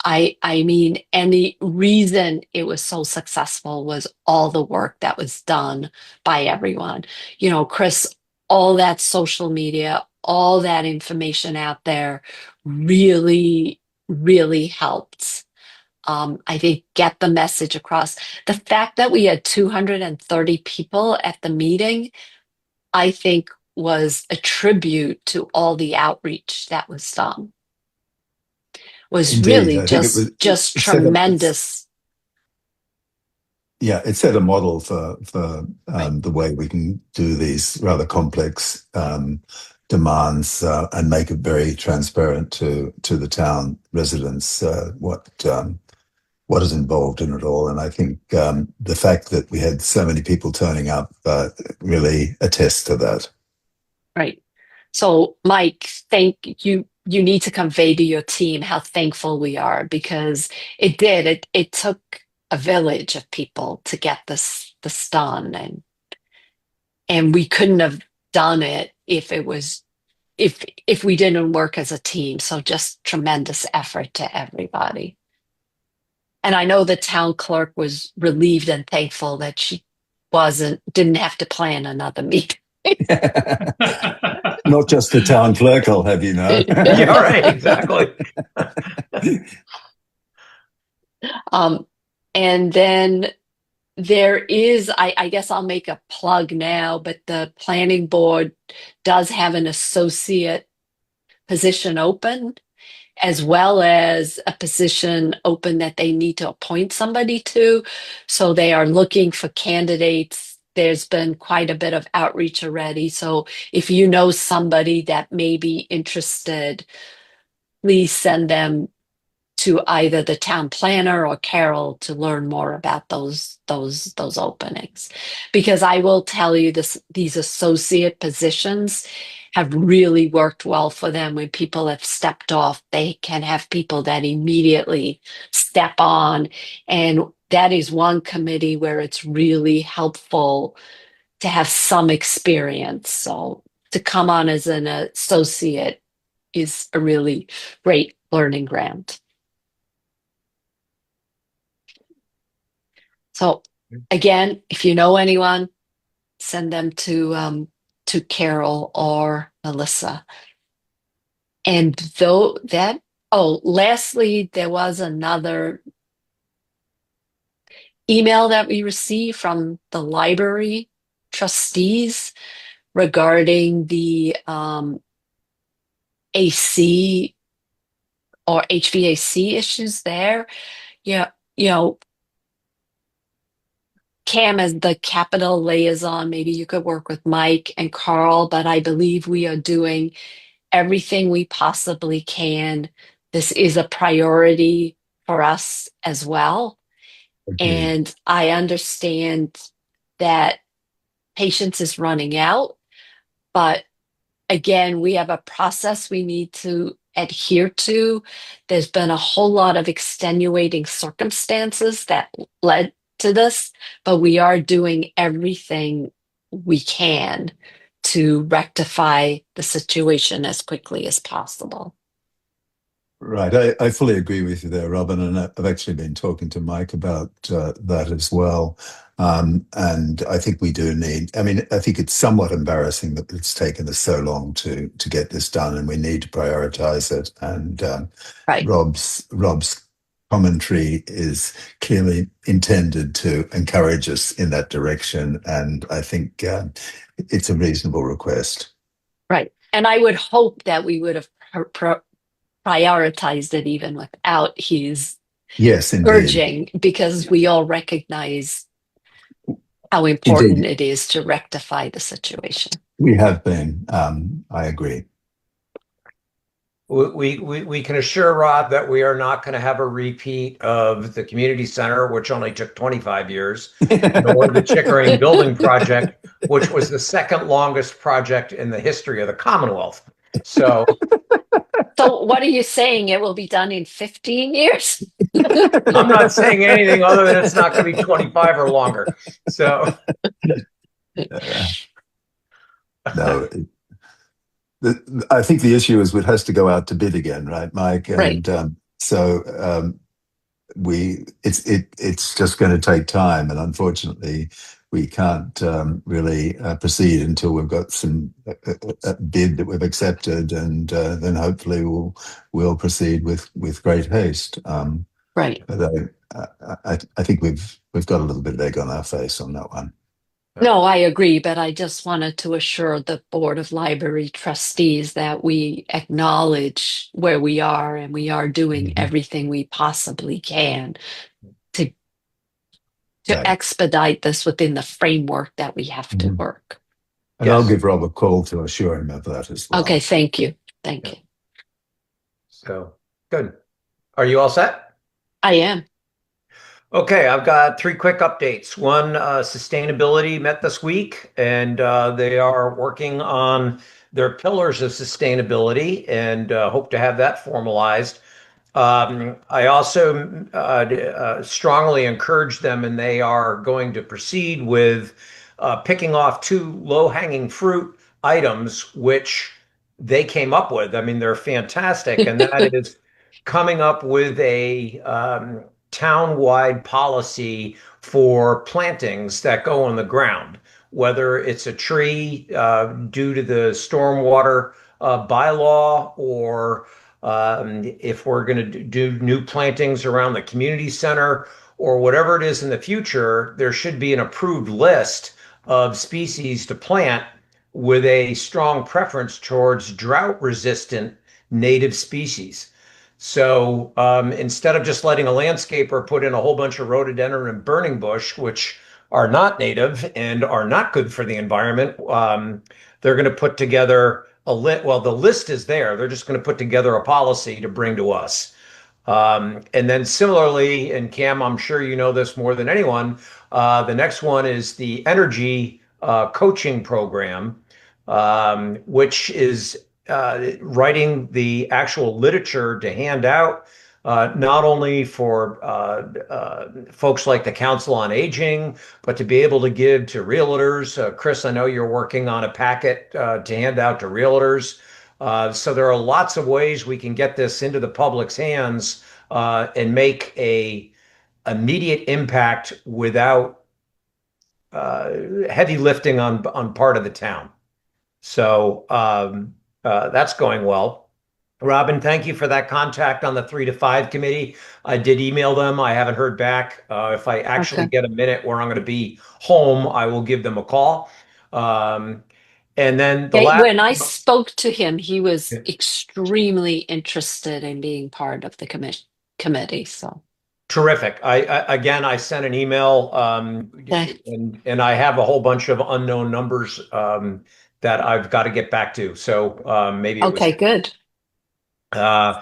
I mean, and the reason it was so successful was all the work that was done by everyone. Chris, all that social media, all that information out there really, really helped. I think get the message across. The fact that we had 230 people at the meeting, I think was a tribute to all the outreach that was done. Was Indeed, really I think it was just it set a tremendous. yeah, it set a model for Right. the way we can do these rather complex demands and make it very transparent to the town residents what is involved in it all. And I think the fact that we had so many people turning up really attests to that. Right. So, Mike, thank you. You need to convey to your team how thankful we are, because it did. It took a village of people to get this done, and we couldn't have done it if we didn't work as a team. So, just tremendous effort to everybody. And I know the town clerk was relieved and thankful that she didn't have to plan another meeting. Not just the town clerk, I'll have you know. Yeah, right, exactly. Um, and then there is, I guess I'll make a plug now, but the planning board does have an associate position open. as well as a position open that they need to appoint somebody to. So they are looking for candidates. There's been quite a bit of outreach already. So if you know somebody that may be interested, please send them to either the town planner or Carol to learn more about those openings. Because I will tell you these associate positions have really worked well for them. When people have stepped off, they can have people that immediately step on. And that is one committee where it's really helpful to have some experience. So to come on as an associate is a really great learning ground. So again, if you know anyone, send them to Carol or Melissa. And though that, oh, lastly, there was another email that we received from the library trustees regarding the AC or HVAC issues there. Yeah, you know, Cam as the capital liaison, maybe you could work with Mike and Carl, but I believe we are doing everything we possibly can. This is a priority for us as well. Agreed. And I understand that patience is running out, but again, we have a process we need to adhere to. There's been a whole lot of extenuating circumstances that led to this, but we are doing everything we can to rectify the situation as quickly as possible. Right. I fully agree with you there, Robin. And I've actually been talking to Mike about that as well. And I think we do need, I mean, I think it's somewhat embarrassing that it's taken us so long to get this done, and we need to prioritize it. And Right. Rob's commentary is clearly intended to encourage us in that direction. And I think it's a reasonable request. Right. And I would hope that we would have prioritized it even without his Yes, indeed. urging, because we all recognize how important Indeed. it is to rectify the situation. We have been. I agree. We can assure Rob that we are not going to have a repeat of the community center, which only took 25 years, nor the Chickering building project, which was the second longest project in the history of the Commonwealth. So what are you saying? It will be done in 15 years? I'm not saying anything other than it's not going to be 25 or longer. So no, I think the issue is it has to go out to bid again, right, Mike? Right. And it's just going to take time, and unfortunately, we can't really proceed until we've got a bid that we've accepted, and then hopefully we'll proceed with great haste. Right. But I think we've got a little bit of egg on our face on that one. No, I agree, but I just wanted to assure the Board of Library Trustees that we acknowledge where we are, and we are doing everything we possibly can to Right. expedite this within the framework that we have to work. And Yes. I'll give Rob a call to assure him of that as well. Okay, thank you. Thank you. So good. Are you all set? I am. Okay, I've got three quick updates. One, sustainability met this week, and they are working on their pillars of sustainability and hope to have that formalized. I also strongly encourage them, and they are going to proceed with picking off two low-hanging fruit items, which they came up with. I mean, they're fantastic, and that is coming up with a town-wide policy for plantings that go on the ground, whether it's a tree due to the stormwater bylaw, or if we're going to do new plantings around the community center, or whatever it is in the future, there should be an approved list of species to plant with a strong preference towards drought-resistant native species. So instead of just letting a landscaper put in a whole bunch of rhododendron and burning bush, which are not native and are not good for the environment, they're going to put together a lit. Well, the list is there. They're just going to put together a policy to bring to us. And then similarly, and Cam, I'm sure you know this more than anyone, the next one is the energy coaching program, which is writing the actual literature to hand out, not only for folks like the Council on Aging, but to be able to give to realtors. Chris, I know you're working on a packet to hand out to realtors. So there are lots of ways we can get this into the public's hands and make a immediate impact without heavy lifting on part of the town. So that's going well. Robin, thank you for that contact on the 3 to 5 committee. I did email them. I haven't heard back. If I actually Okay. get a minute where I'm going to be home, I will give them a call. And then the last. When I spoke to him, he was extremely interested in being part of the committee. So Terrific. I sent an email, okay, and I have a whole bunch of unknown numbers that I've got to get back to. So maybe it was. okay, good. Uh,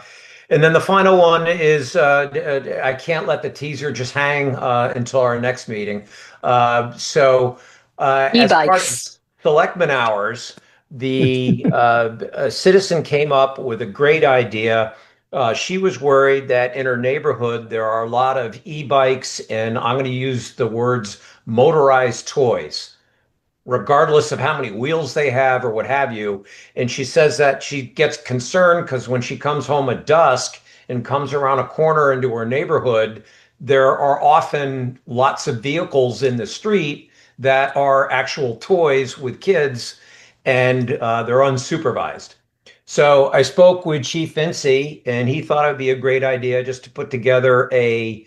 and then the final one is I can't let the teaser just hang until our next meeting. As part of E-bikes. Selectmen hours, the a citizen came up with a great idea. She was worried that in her neighborhood there are a lot of e-bikes, and I'm going to use the words motorized toys, regardless of how many wheels they have or what have you. And she says that she gets concerned because when she comes home at dusk and comes around a corner into her neighborhood, there are often lots of vehicles in the street that are actual toys with kids, and they're unsupervised. So I spoke with Chief Vinci, and he thought it'd be a great idea just to put together a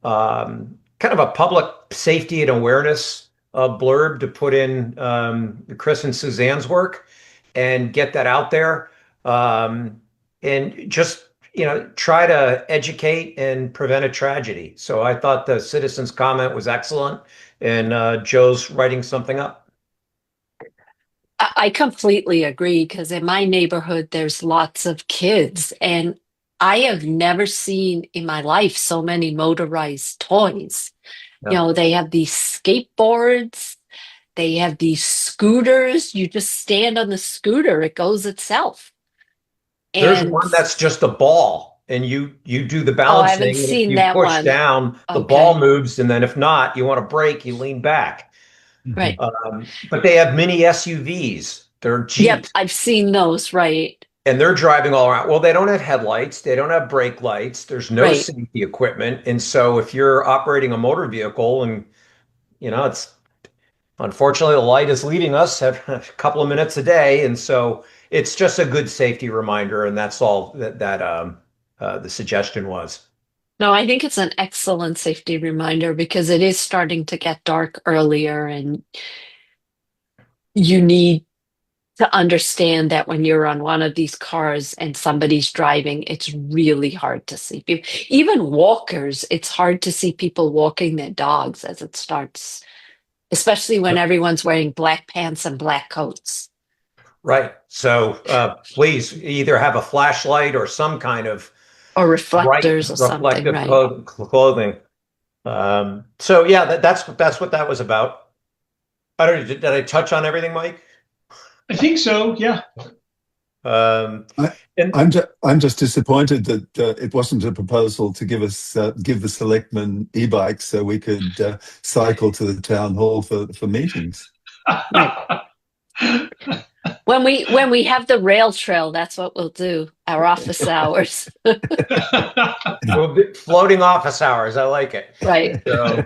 kind of a public safety and awareness blurb to put in Chris and Suzanne's work and get that out there, and just try to educate and prevent a tragedy. So I thought the citizen's comment was excellent, and Joe's writing something up. I completely agree because in my neighborhood, there's lots of kids, and I have never seen in my life so many motorized toys. You Yeah. know, they have these skateboards, they have these scooters. You just stand on the scooter, it goes itself. There's And one that's just a ball, and you do the oh, I haven't balancing, and if seen you that push one. down, the ball Okay, moves, and then if not, you want to brake, you lean back. right. But they have mini SUVs. They're Yep, Jeeps, I've seen those, right, and they're driving all around. Well, they don't have headlights. They don't have brake lights. There's no right. safety equipment. And so if you're operating a motor vehicle and, it's unfortunately the light is leaving us a couple of minutes a day. And so it's just a good safety reminder. And that's all that the suggestion was. No, I think it's an excellent safety reminder because it is starting to get dark earlier, and you need to understand that when you're on one of these cars and somebody's driving, it's really hard to see people. Even walkers, it's hard to see people walking their dogs as it starts, especially when everyone's wearing black pants and black coats Right. So please either have a flashlight or some kind of or bright reflectors or something, reflective right? clothing. So yeah, that's what that was about. I don't know, did I touch on everything, Mike? I think so. Yeah. Um, I, and I'm just disappointed that it wasn't a proposal to give the selectmen e-bikes so we could cycle to the town hall for meetings. Right. When we have the rail trail, that's what we'll do. Our office hours. floating office hours, I like it. Right. So,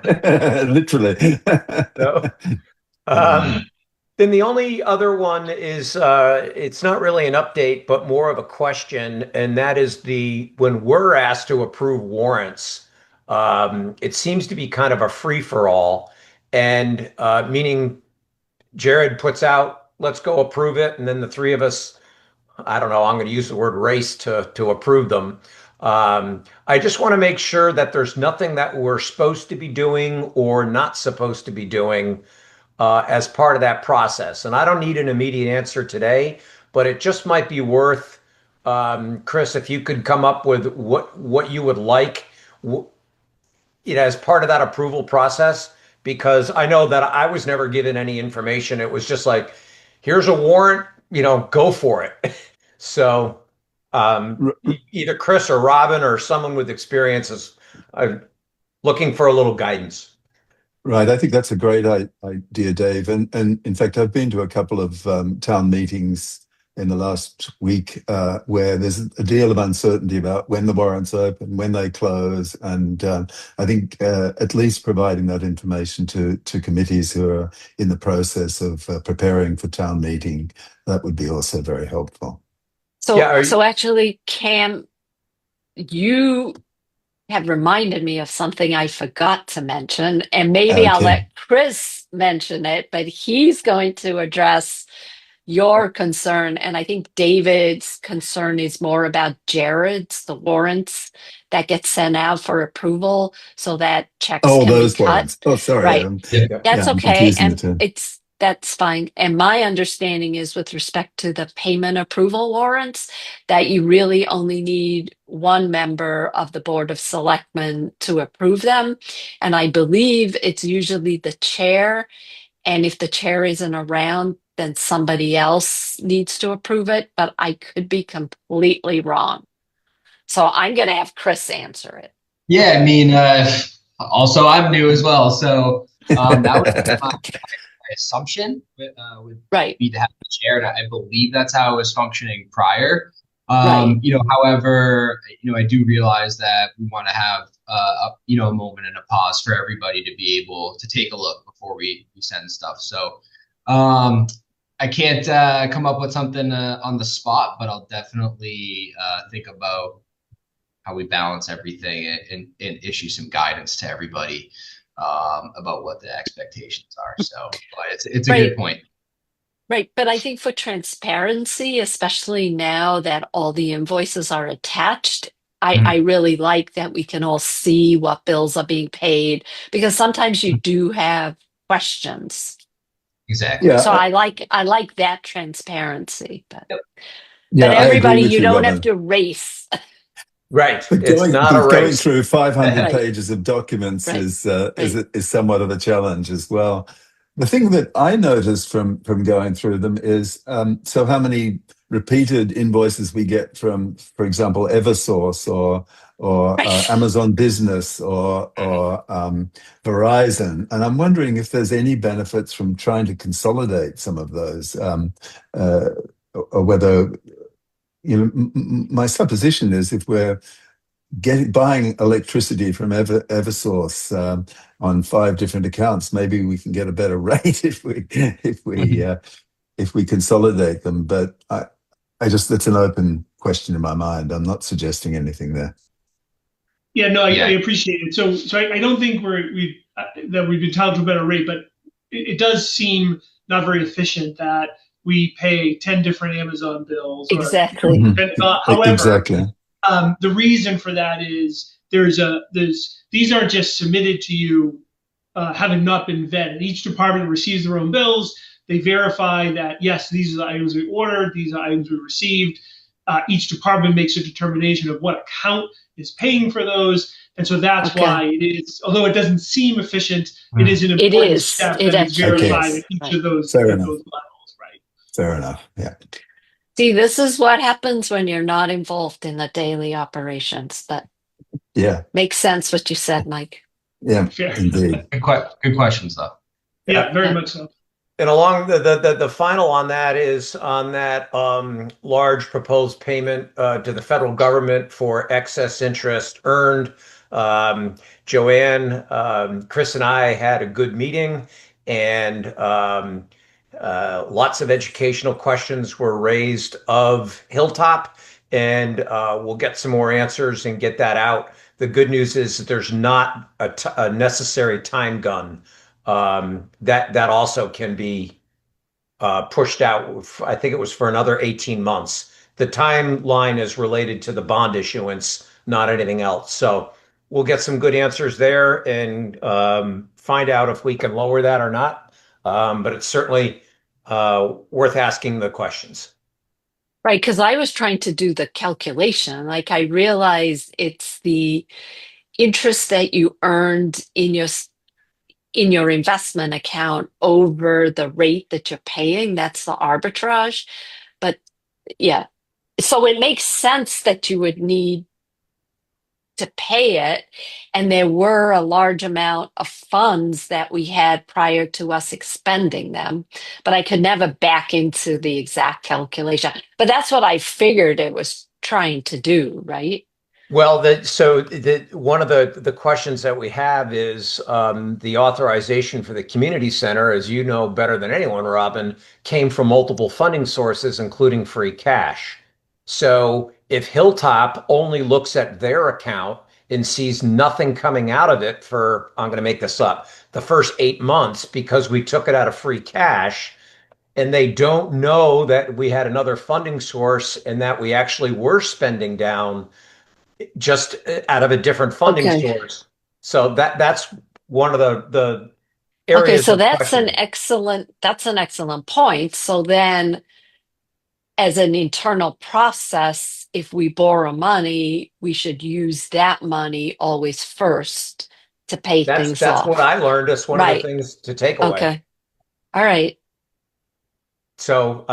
Literally. so, then the only other one is it's not really an update, but more of a question, and that is when we're asked to approve warrants, it seems to be kind of a free for all, and meaning Jared puts out, let's go approve it, and then the three of us, I don't know, I'm going to use the word race to approve them. I just want to make sure that there's nothing that we're supposed to be doing or not supposed to be doing as part of that process. And I don't need an immediate answer today, but it just might be worth, Chris, if you could come up with what you would like, as part of that approval process, because I know that I was never given any information. It was just like, here's a warrant, go for it. So either Chris or Robin or someone with experience is looking for a little guidance. Right, I think that's a great idea, Dave. And in fact, I've been to a couple of town meetings in the last week where there's a deal of uncertainty about when the warrants open, when they close, and I think at least providing that information to committees who are in the process of preparing for town meeting, that would be also very helpful. So actually, Cam, you have reminded me of something I forgot to mention, and maybe I'll let Okay. Chris mention it, but he's going to address your concern. And I think David's concern is more about Jared's, the warrants that get sent out for approval so that checks Oh, can be those cut. warrants. Oh, sorry. Right. Yeah. That's I'm okay. confusing the And two. that's fine. And my understanding is with respect to the payment approval warrants that you really only need one member of the Board of Selectmen to approve them. And I believe it's usually the chair. And if the chair isn't around, then somebody else needs to approve it. But I could be completely wrong. So I'm going to have Chris answer it. Yeah, I mean, also I'm new as well, so that would be my assumption would Right. be to have the chair, and I believe that's how it was functioning prior. Right. However, I do realize that we want to have a moment and a pause for everybody to be able to take a look before we send stuff. So I can't come up with something on the spot, but I'll definitely think about how we balance everything and issue some guidance to everybody about what the expectations are. So, but it's a Right. good point. Right. But I think for transparency, especially now that all the invoices are attached, I really like that we can all see what bills are being paid because sometimes you do have questions. Exactly. Yeah, So I like that transparency. But yeah, I agree everybody, with you you, don't have Robin. to race. Right. But It's not a going race. through 500 Right. pages of documents Right. is somewhat of a challenge as well. The thing that I noticed from going through them is so how many repeated invoices we get from, for example, EverSource or Right. Amazon Business or Verizon, and I'm wondering if there's any benefits from trying to consolidate some of those, or whether my supposition is if we're buying electricity from EverSource on 5 different accounts, maybe we can get a better rate if we consolidate them. But I just that's an open question in my mind. I'm not suggesting anything there. Yeah, no, I appreciate it. So I don't think we've been entitled to a better rate, but it does seem not very efficient that we pay 10 different Amazon bills. Exactly. However, Exactly. the reason for that is these aren't just submitted to you having not been vetted. Each department receives their own bills. They verify that, yes, these are the items we ordered, these are items we received. Each department makes a determination of what account is paying for those. And so that's why it is, although it doesn't seem efficient, it is an important step that is verified at each of those levels, right? Fair enough. Yeah. See, this is what happens when you're not involved in the daily operations. That makes sense what you said, Mike. Yeah, Fair. indeed. Good questions, though. Yeah, very much so. And along the final on that is on that large proposed payment to the federal government for excess interest earned. Joanne, Chris, and I had a good meeting, and lots of educational questions were raised of Hilltop, and we'll get some more answers and get that out. The good news is that there's not a necessary time gun. That also can be pushed out. I think it was for another 18 months. The timeline is related to the bond issuance not anything else. So we'll get some good answers there and find out if we can lower that or not. But it's certainly worth asking the questions. Right, because I was trying to do the calculation. Like I realized it's the interest that you earned in your investment account over the rate that you're paying. That's the arbitrage. But yeah, so it makes sense that you would need to pay it. And there were a large amount of funds that we had prior to us expending them, but I could never back into the exact calculation. But that's what I figured it was trying to do, right? Well, one of the questions that we have is the authorization for the community center, as you know better than anyone, Robin, came from multiple funding sources, including free cash. So if Hilltop only looks at their account and sees nothing coming out of it for, I'm going to make this up, the first 8 months because we took it out of free cash, and they don't know that we had another funding source and that we actually were spending down just out of a different funding Okay. source. So that's one of the Okay, areas so of question. that's an excellent point. So then as an internal process, if we borrow money, we should use that money always first to pay things That's what off. I learned. That's one of the Right. things to take away. Okay. All right. So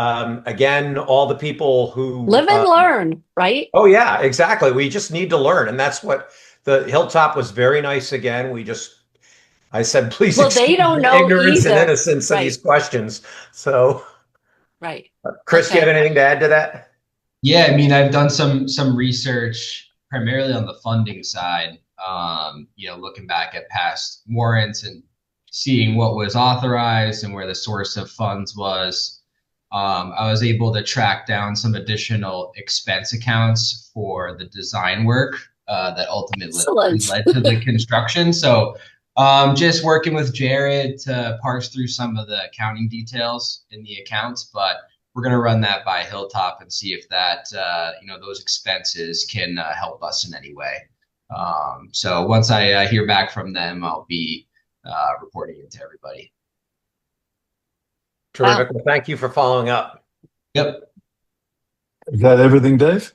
again, all the people who Live and learn, right? oh yeah, exactly. We just need to learn. And that's what the Hilltop was very nice again. I said, please Well, they excuse don't the know ignorance and either. innocence of these Right. questions. So Right. Chris, do you have Okay. anything to add to that? Yeah, I mean, I've done some research primarily on the funding side. Looking back at past warrants and seeing what was authorized and where the source of funds was. I was able to track down some additional expense accounts for the design work that ultimately Excellent. led to the construction. So just working with Jared to parse through some of the accounting details in the accounts, but we're going to run that by Hilltop and see if that, those expenses can help us in any way. So once I hear back from them, I'll be reporting it to everybody. Terrific. Wow. Well, thank you for following up. Yep. Is that everything, Dave?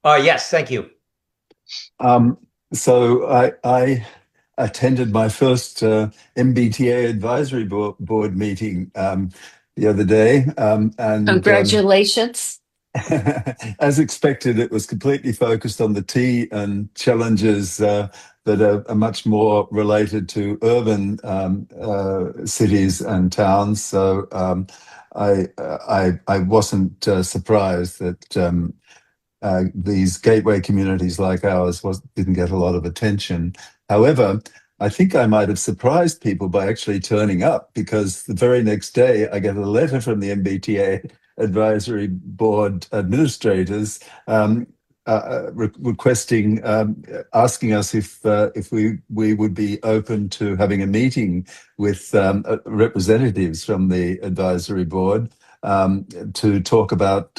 Yes, thank you. So I attended my first MBTA advisory board meeting the other day, and Congratulations. as expected, it was completely focused on the tea and challenges that are much more related to urban cities and towns. So I wasn't surprised that these gateway communities like ours didn't get a lot of attention. However, I think I might have surprised people by actually turning up, because the very next day I get a letter from the MBTA advisory board administrators requesting, asking us if we would be open to having a meeting with representatives from the advisory board to talk about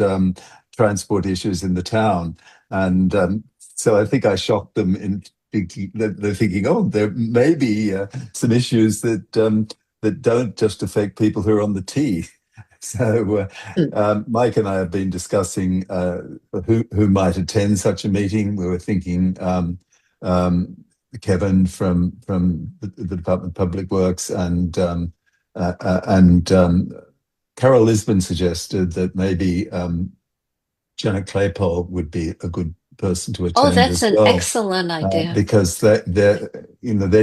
transport issues in the town. And so I think I shocked them in thinking that they're thinking, oh, there may be some issues that don't just affect people who are on the T. So Mike and I have been discussing who might attend such a meeting. We were thinking Kevin from the Department of Public Works, and Carol Lisbon suggested that maybe Janet Claypole would be a good person to Oh, attend that's as an well, excellent idea. because they're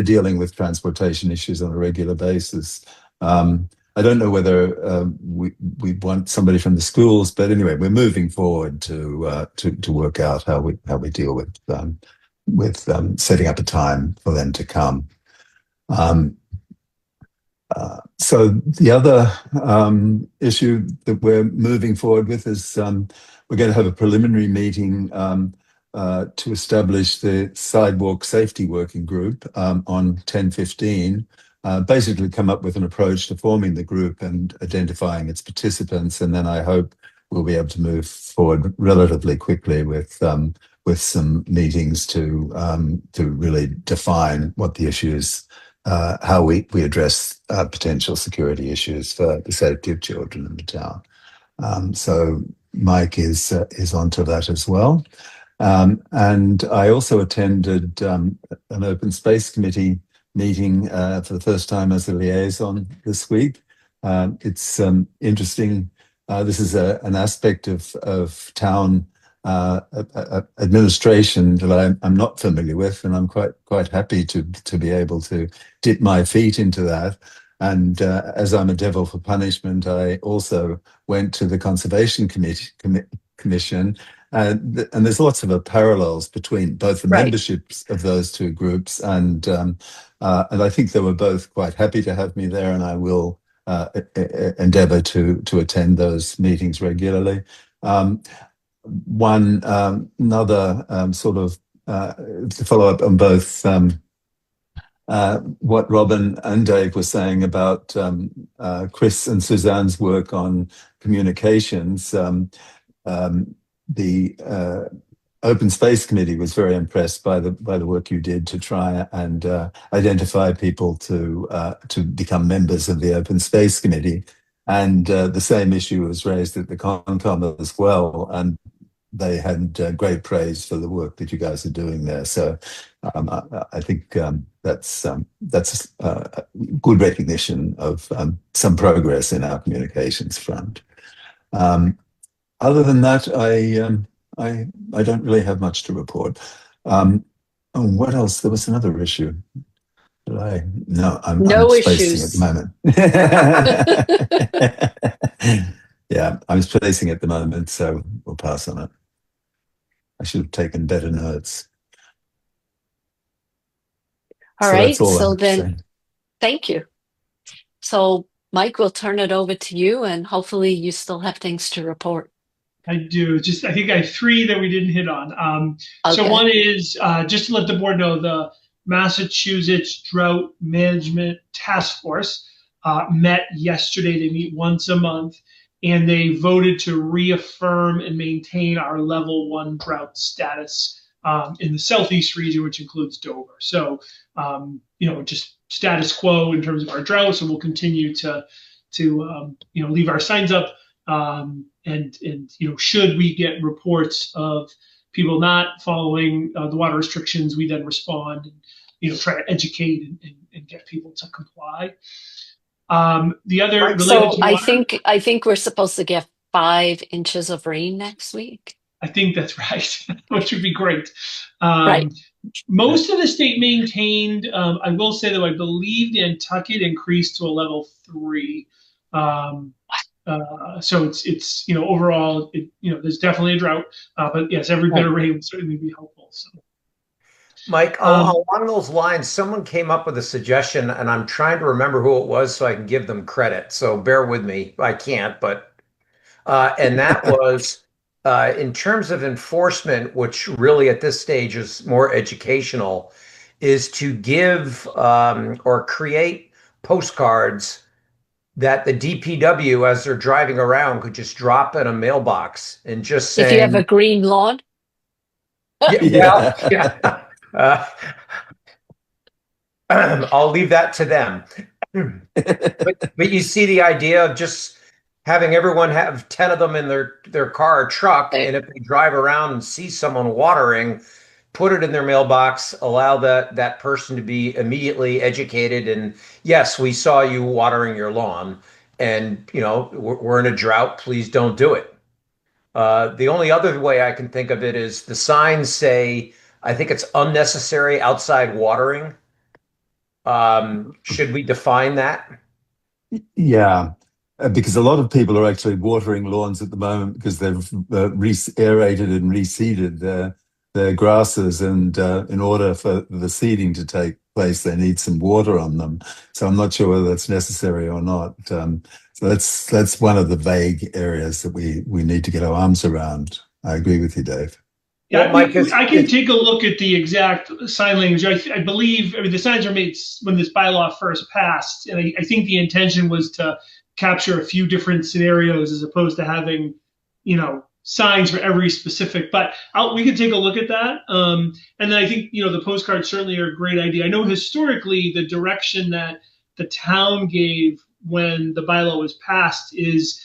dealing with transportation issues on a regular basis. I don't know whether we want somebody from the schools, but anyway, we're moving forward to work out how we deal with setting up a time for them to come. So the other issue that we're moving forward with is we're going to have a preliminary meeting to establish the sidewalk safety working group on 10/15. Basically come up with an approach to forming the group and identifying its participants, and then I hope we'll be able to move forward relatively quickly with with some meetings to really define what the issues, how we address potential security issues for the safety of children in the town. So Mike is onto that as well. And I also attended an open space committee meeting for the first time as a liaison this week. It's interesting. This is an aspect of town administration that I'm not familiar with, and I'm quite happy to be able to dip my feet into that. And as I'm a devil for punishment, I also went to the Conservation Commission. And there's lots of parallels between both the Right. memberships of those two groups, and I think they were both quite happy to have me there, and I will endeavour to attend those meetings regularly. Another sort of to follow up on both what Robin and Dave were saying about Chris and Suzanne's work on communications. The Open Space Committee was very impressed by the work you did to try and identify people to become members of the Open Space Committee, and the same issue was raised at the Concom as well, and they had great praise for the work that you guys are doing there. So I think that's good recognition of some progress in our communications front. Other than that, I don't really have much to report. What else? There was another issue. I'm No spacing at issues. the moment. Yeah, I'm spacing at the moment, so we'll pass on it. I should have taken better notes. All So right. that's all I So have to then, say. thank you. So, Mike, we'll turn it over to you, and hopefully you still have things to report. I do. I think I have three that we didn't hit on. So Okay. one is just to let the board know, the Massachusetts Drought Management Task Force met yesterday. They meet once a month, and they voted to reaffirm and maintain our level 1 drought status in the southeast region, which includes Dover. So, just status quo in terms of our drought. So we'll continue to leave our signs up. And should we get reports of people not following the water restrictions, we then respond and try to educate and get people to comply. The other related So to water, I think we're supposed to get 5 inches of rain next week. I think that's right, which would be great. Right. Most of the state maintained. I will say though, I believe Nantucket increased to a level 3. So it's overall there's definitely a drought, but yes, every bit of rain would certainly be helpful. So, Mike, along those lines, someone came up with a suggestion, and I'm trying to remember who it was so I can give them credit. So bear with me. I can't, but and that was in terms of enforcement, which really at this stage is more educational, is to give or create postcards that the DPW, as they're driving around, could just drop in a mailbox and just If you have a saying, green lawn. yeah, well, yeah. I'll leave that to them. But you see the idea of just having everyone have 10 of them in their car or truck, and if they drive around and see someone watering, put it in their mailbox, allow that person to be immediately educated. And yes, we saw you watering your lawn, and we're in a drought. Please don't do it. The only other way I can think of it is the signs say, I think it's unnecessary outside watering. Should we define that? Yeah, because a lot of people are actually watering lawns at the moment because they've aerated and reseeded their grasses, and in order for the seeding to take place, they need some water on them. So I'm not sure whether that's necessary or not. So that's one of the vague areas that we need to get our arms around. I agree with you, Dave. Yeah, Mike, I can take a look at the exact sign language. I believe the signs were made when this bylaw first passed, and I think the intention was to capture a few different scenarios as opposed to having, signs for every specific, but we can take a look at that. And then I think, the postcards certainly are a great idea. I know historically the direction that the town gave when the bylaw was passed is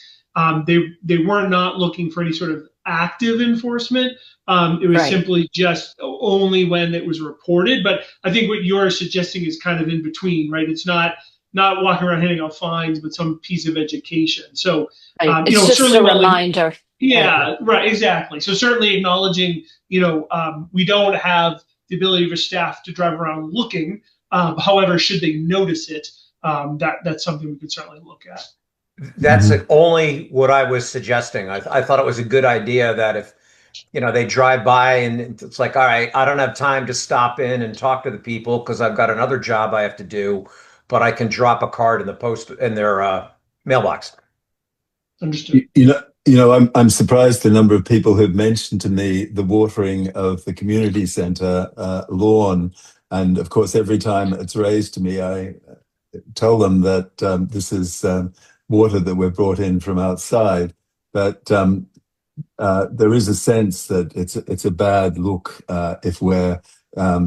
they were not looking for any sort of active enforcement. It was Right. simply just only when it was reported. But I think what you're suggesting is kind of in between, right? It's not walking around handing out fines, but some piece of education. So, Right. It's just certainly a while reminder. yeah, right, exactly. So certainly acknowledging, we don't have the ability for staff to drive around looking. However, should they notice it, that's something we could certainly look at. That's only what I was suggesting. I thought it was a good idea that if, they drive by and it's like, all right, I don't have time to stop in and talk to the people because I've got another job I have to do, but I can drop a card in the post in their mailbox. Understood. I'm surprised the number of people who've mentioned to me the watering of the community center lawn, and of course, every time it's raised to me, I tell them that this is water that we've brought in from outside. But there is a sense that it's a bad look if we're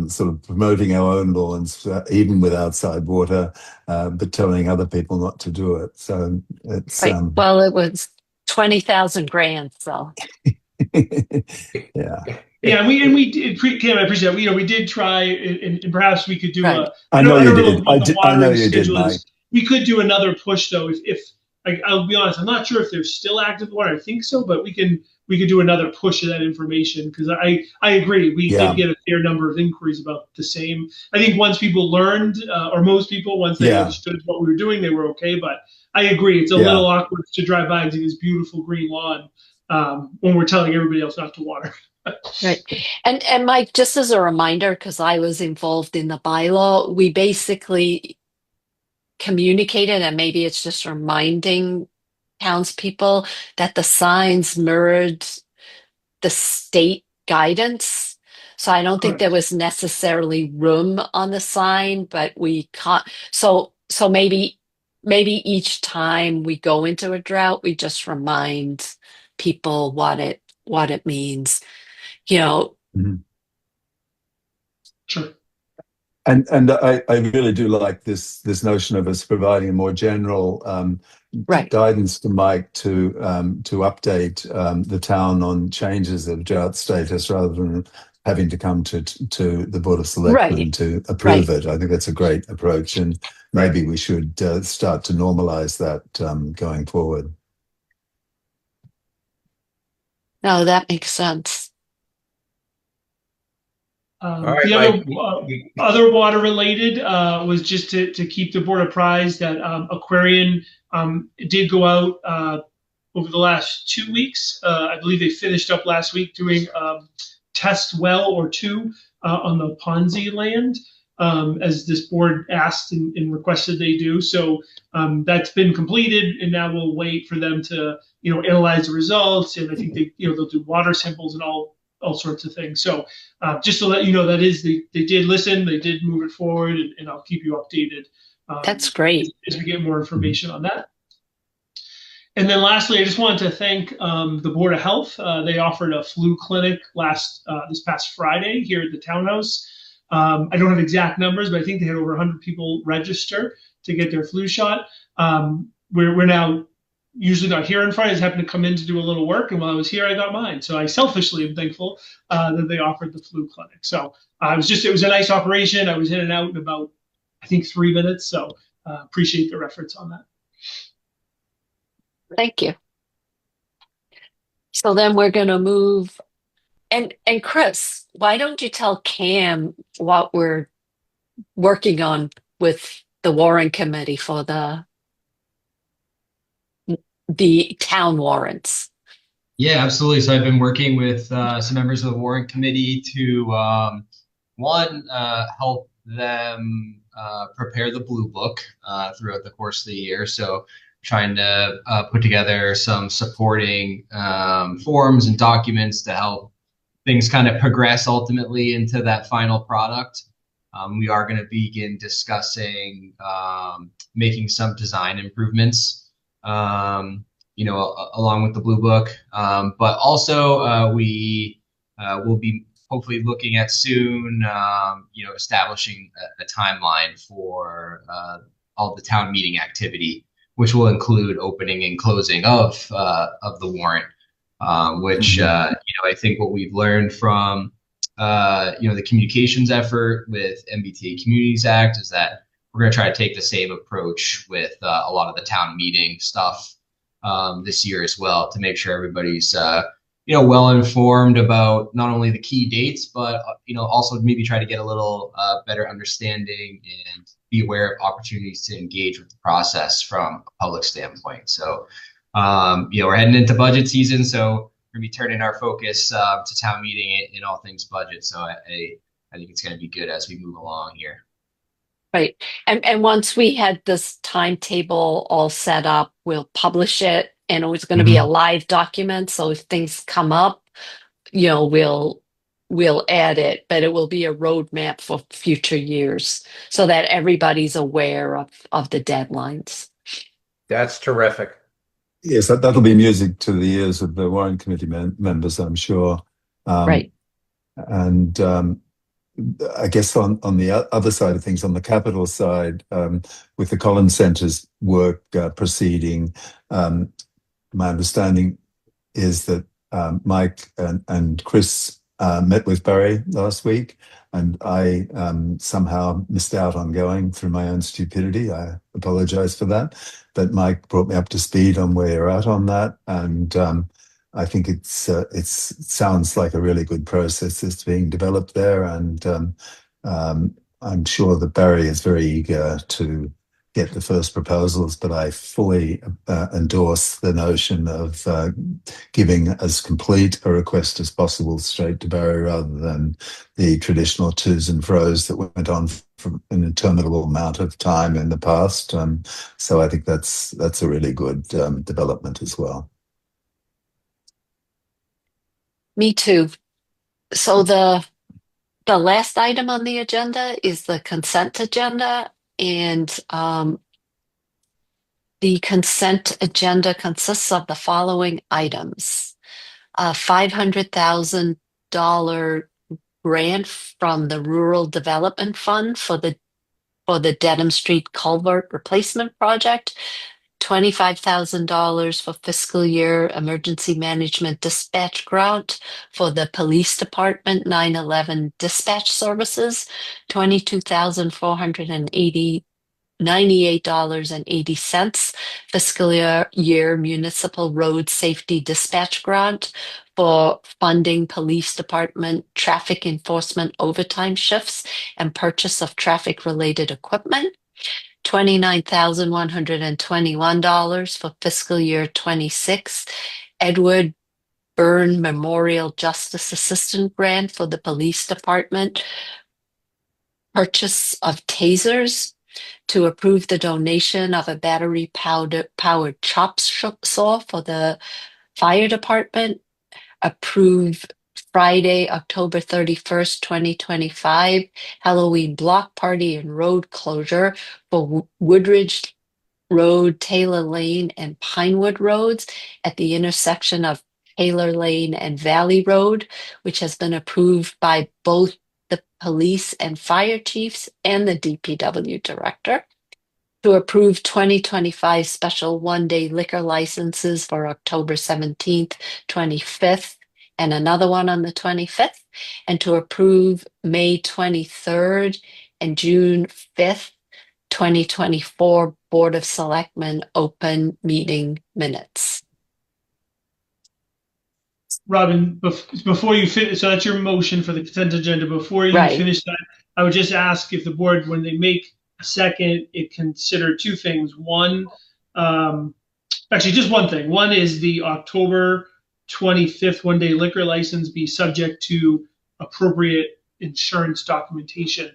sort of promoting our own lawns, even with outside water, but telling other people not to do it. So it's Right. Well, it was 20,000 grand, so. yeah. Yeah, we did. Cam, I appreciate that. We did try, and perhaps we could do Right. a. I know you don't know did. what the I know watering you did, schedule Mike. is. We could do another push though. If I'll be honest, I'm not sure if they're still active water. I think so, but we could do another push of that information because I agree. We Yeah. did get a fair number of inquiries about the same. I think once people learned, or most people, once they Yeah. understood what we were doing, they were okay. But I agree, it's a Yeah. little awkward to drive by and see this beautiful green lawn when we're telling everybody else not to water. Right. And Mike, just as a reminder, because I was involved in the bylaw, we basically communicated, and maybe it's just reminding townspeople that the signs mirrored the state guidance. So I don't think there was necessarily room on the sign, but we can't. So maybe each time we go into a drought, we just remind people what it means. Mhm. Sure. And I really do like this notion of us providing a more general Right. guidance to Mike to update the town on changes of drought status rather than having to come to the Board of Selectmen Right. to approve Right. it. I think that's a great approach, and maybe we should start to normalize that going forward. No, that makes sense. All right, The other water related was just to keep the board apprised that Aquarian did go out over the last 2 weeks. I believe they finished up last week doing test well or two on the Ponzi land, as this board asked and requested they do. So that's been completed, and now we'll wait for them to analyze the results. And I think they'll do water samples and all sorts of things. So just to let you know, they did listen, they did move it forward, and I'll keep you updated. That's great. As we get more information on that. And then lastly, I just wanted to thank the Board of Health. They offered a flu clinic this past Friday here at the townhouse. I don't have exact numbers, but I think they had over 100 people register to get their flu shot. We're now usually not here on Fridays, happened to come in to do a little work, and while I was here, I got mine. So I selfishly am thankful that they offered the flu clinic. So it was a nice operation. I was in and out in about, I think, 3 minutes. So appreciate their efforts on that. Thank you. So then we're going to move. And Chris, why don't you tell Cam what we're working on with the Warren Committee for the town warrants? Yeah, absolutely. So I've been working with some members of the warrant committee to help them prepare the blue book throughout the course of the year. So trying to put together some supporting forms and documents to help things kind of progress ultimately into that final product. We are going to begin discussing making some design improvements along with the Blue Book. But also we will be hopefully looking at soon, establishing a timeline for all the town meeting activity, which will include opening and closing of the warrant, which I think what we've learned from the communications effort with MBTA Communities Act is that we're going to try to take the same approach with a lot of the town meeting stuff this year as well, to make sure everybody's well informed about not only the key dates, but also maybe try to get a little better understanding and be aware of opportunities to engage with the process from a public standpoint. So we're heading into budget season, so we're gonna be turning our focus to town meeting in all things budget. So I think it's going to be good as we move along here. Right. And once we had this timetable all set up, we'll publish it, and it was going to be a live document. So if things come up, we'll add it, but it will be a roadmap for future years so that everybody's aware of the deadlines. That's terrific. Yes, that'll be music to the ears of the Warrant Committee members, I'm sure. Right. And I guess on the other side of things, on the capital side, with the Collins Centre's work proceeding, my understanding is that Mike and Chris met with Barry last week, and I somehow missed out on going through my own stupidity. I apologize for that. But Mike brought me up to speed on where you're at on that, and I think it sounds like a really good process that's being developed there, and I'm sure that Barry is very eager to get the first proposals, but I fully endorse the notion of giving as complete a request as possible straight to Barry, rather than the traditional twos and fros that went on for an interminable amount of time in the past. So I think that's a really good development as well. Me too. So the last item on the agenda is the consent agenda, and the consent agenda consists of the following items: a $500,000 grant from the Rural Development Fund for the Dedham Street Culvert Replacement Project, $25,000 for fiscal year emergency management dispatch grant for the police department 911 dispatch services, $22,498.80 fiscal year municipal road safety dispatch grant for funding police department traffic enforcement overtime shifts and purchase of traffic related equipment, $29,121 for fiscal year 26 Edward Byrne Memorial Justice Assistant Grant for the police department, purchase of tasers, to approve the donation of a battery powered chop saw for the fire department, approve Friday, October 31st, 2025, Halloween block party and road closure for Woodridge Road, Taylor Lane, and Pinewood Roads at the intersection of Taylor Lane and Valley Road, which has been approved by both the police and fire chiefs and the DPW director. To approve 2025 special one-day liquor licenses for October 17th, 25th, and another one on the 25th, and to approve May 23rd and June 5th, 2024 Board of Selectmen open meeting minutes. Robin, before you finish, so that's your motion for the consent agenda. Before you finish that, I would just ask if the board, when they make a second, it consider two things. One, actually just one thing. One is the October 25th one-day liquor license be subject to appropriate insurance documentation.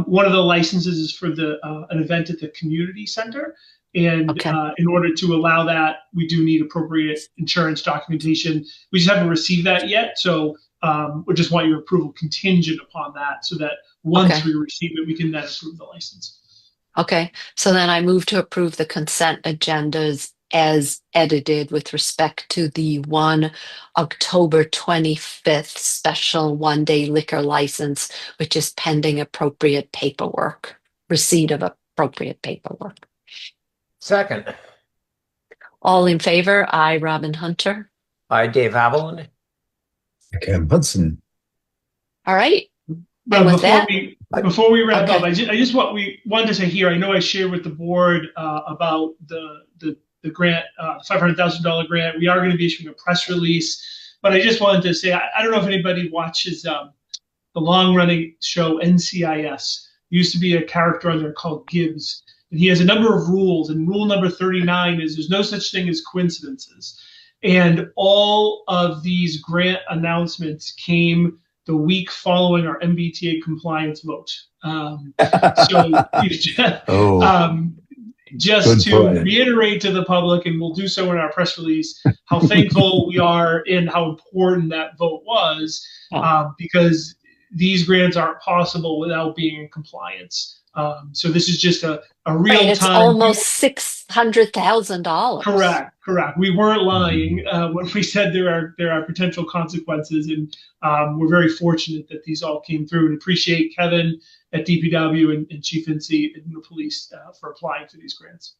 One of the licenses is for an event at the community center. And in order to allow that, we do need appropriate insurance documentation. We just haven't received that yet. So we just want your approval contingent upon that, so that once we receive it, we can then approve the license. Okay. So then I move to approve the consent as edited with respect to the one October 25th special one-day liquor license, which is pending appropriate paperwork, receipt of appropriate paperwork. Second. All in favor? Aye, Robin Hunter. Aye, Dave Haviland. Cam Hudson. All right. But with that, before we wrap okay. up, we wanted to say here. I know I shared with the board about the grant, $500,000 grant. We are going to be issuing a press release, but I just wanted to say I don't know if anybody watches the long running show NCIS. There used to be a character on there called Gibbs, and he has a number of rules. And rule number 39 is there's no such thing as coincidences. And all of these grant announcements came the week following our MBTA compliance vote. Just to reiterate to the public, and we'll do so in our press release, how thankful we are and how important that vote was, because these grants aren't possible without being in compliance. So this is just a real time. It's almost $600,000. Correct. We weren't lying when we said there are potential consequences, and we're very fortunate that these all came through. And appreciate Kevin at DPW and Chief Incy and the police for applying for these grants.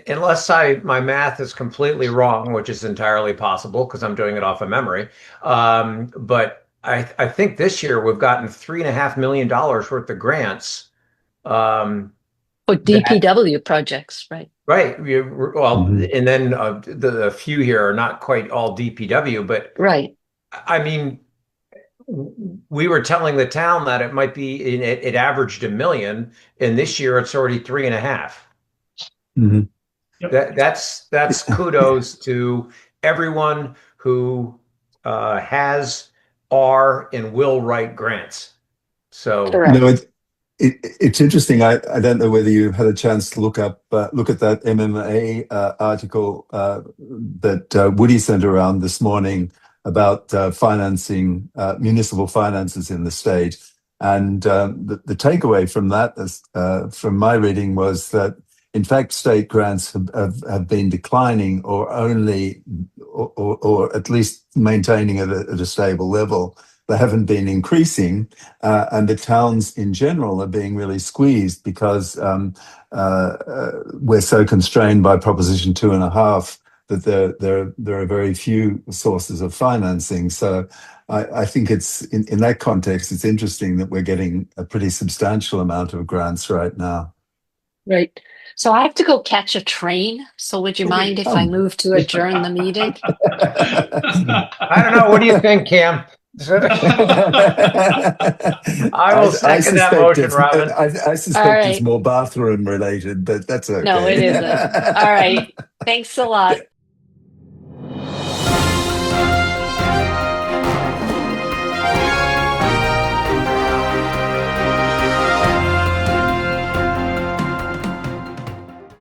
Unless my math is completely wrong, which is entirely possible because I'm doing it off of memory, but I think this year we've gotten $3.5 million worth of grants. For DPW projects, right? Right. And then the few here are not quite all DPW, but right. I mean, we were telling the town that it might be it averaged $1 million, and this year it's already 3.5. Mm-hmm. Yep. That's kudos to everyone who has, are, and will write grants. So correct. It's interesting. I don't know whether you had a chance to look at that MMA article that Woody sent around this morning about financing municipal finances in the state. And the takeaway from that, from my reading, was that in fact state grants have been declining, or at least maintaining at a stable level. They haven't been increasing, and the towns in general are being really squeezed because we're so constrained by Proposition 2.5 that there are very few sources of financing. So I think it's in that context, it's interesting that we're getting a pretty substantial amount of grants right now. Right. So I have to go catch a train. So would you mind if I move to adjourn the meeting? I don't know. What do you think, Cam? I will second that motion, Robin. I suspect it's more bathroom related, but that's okay. No, it isn't. All right. Thanks a lot.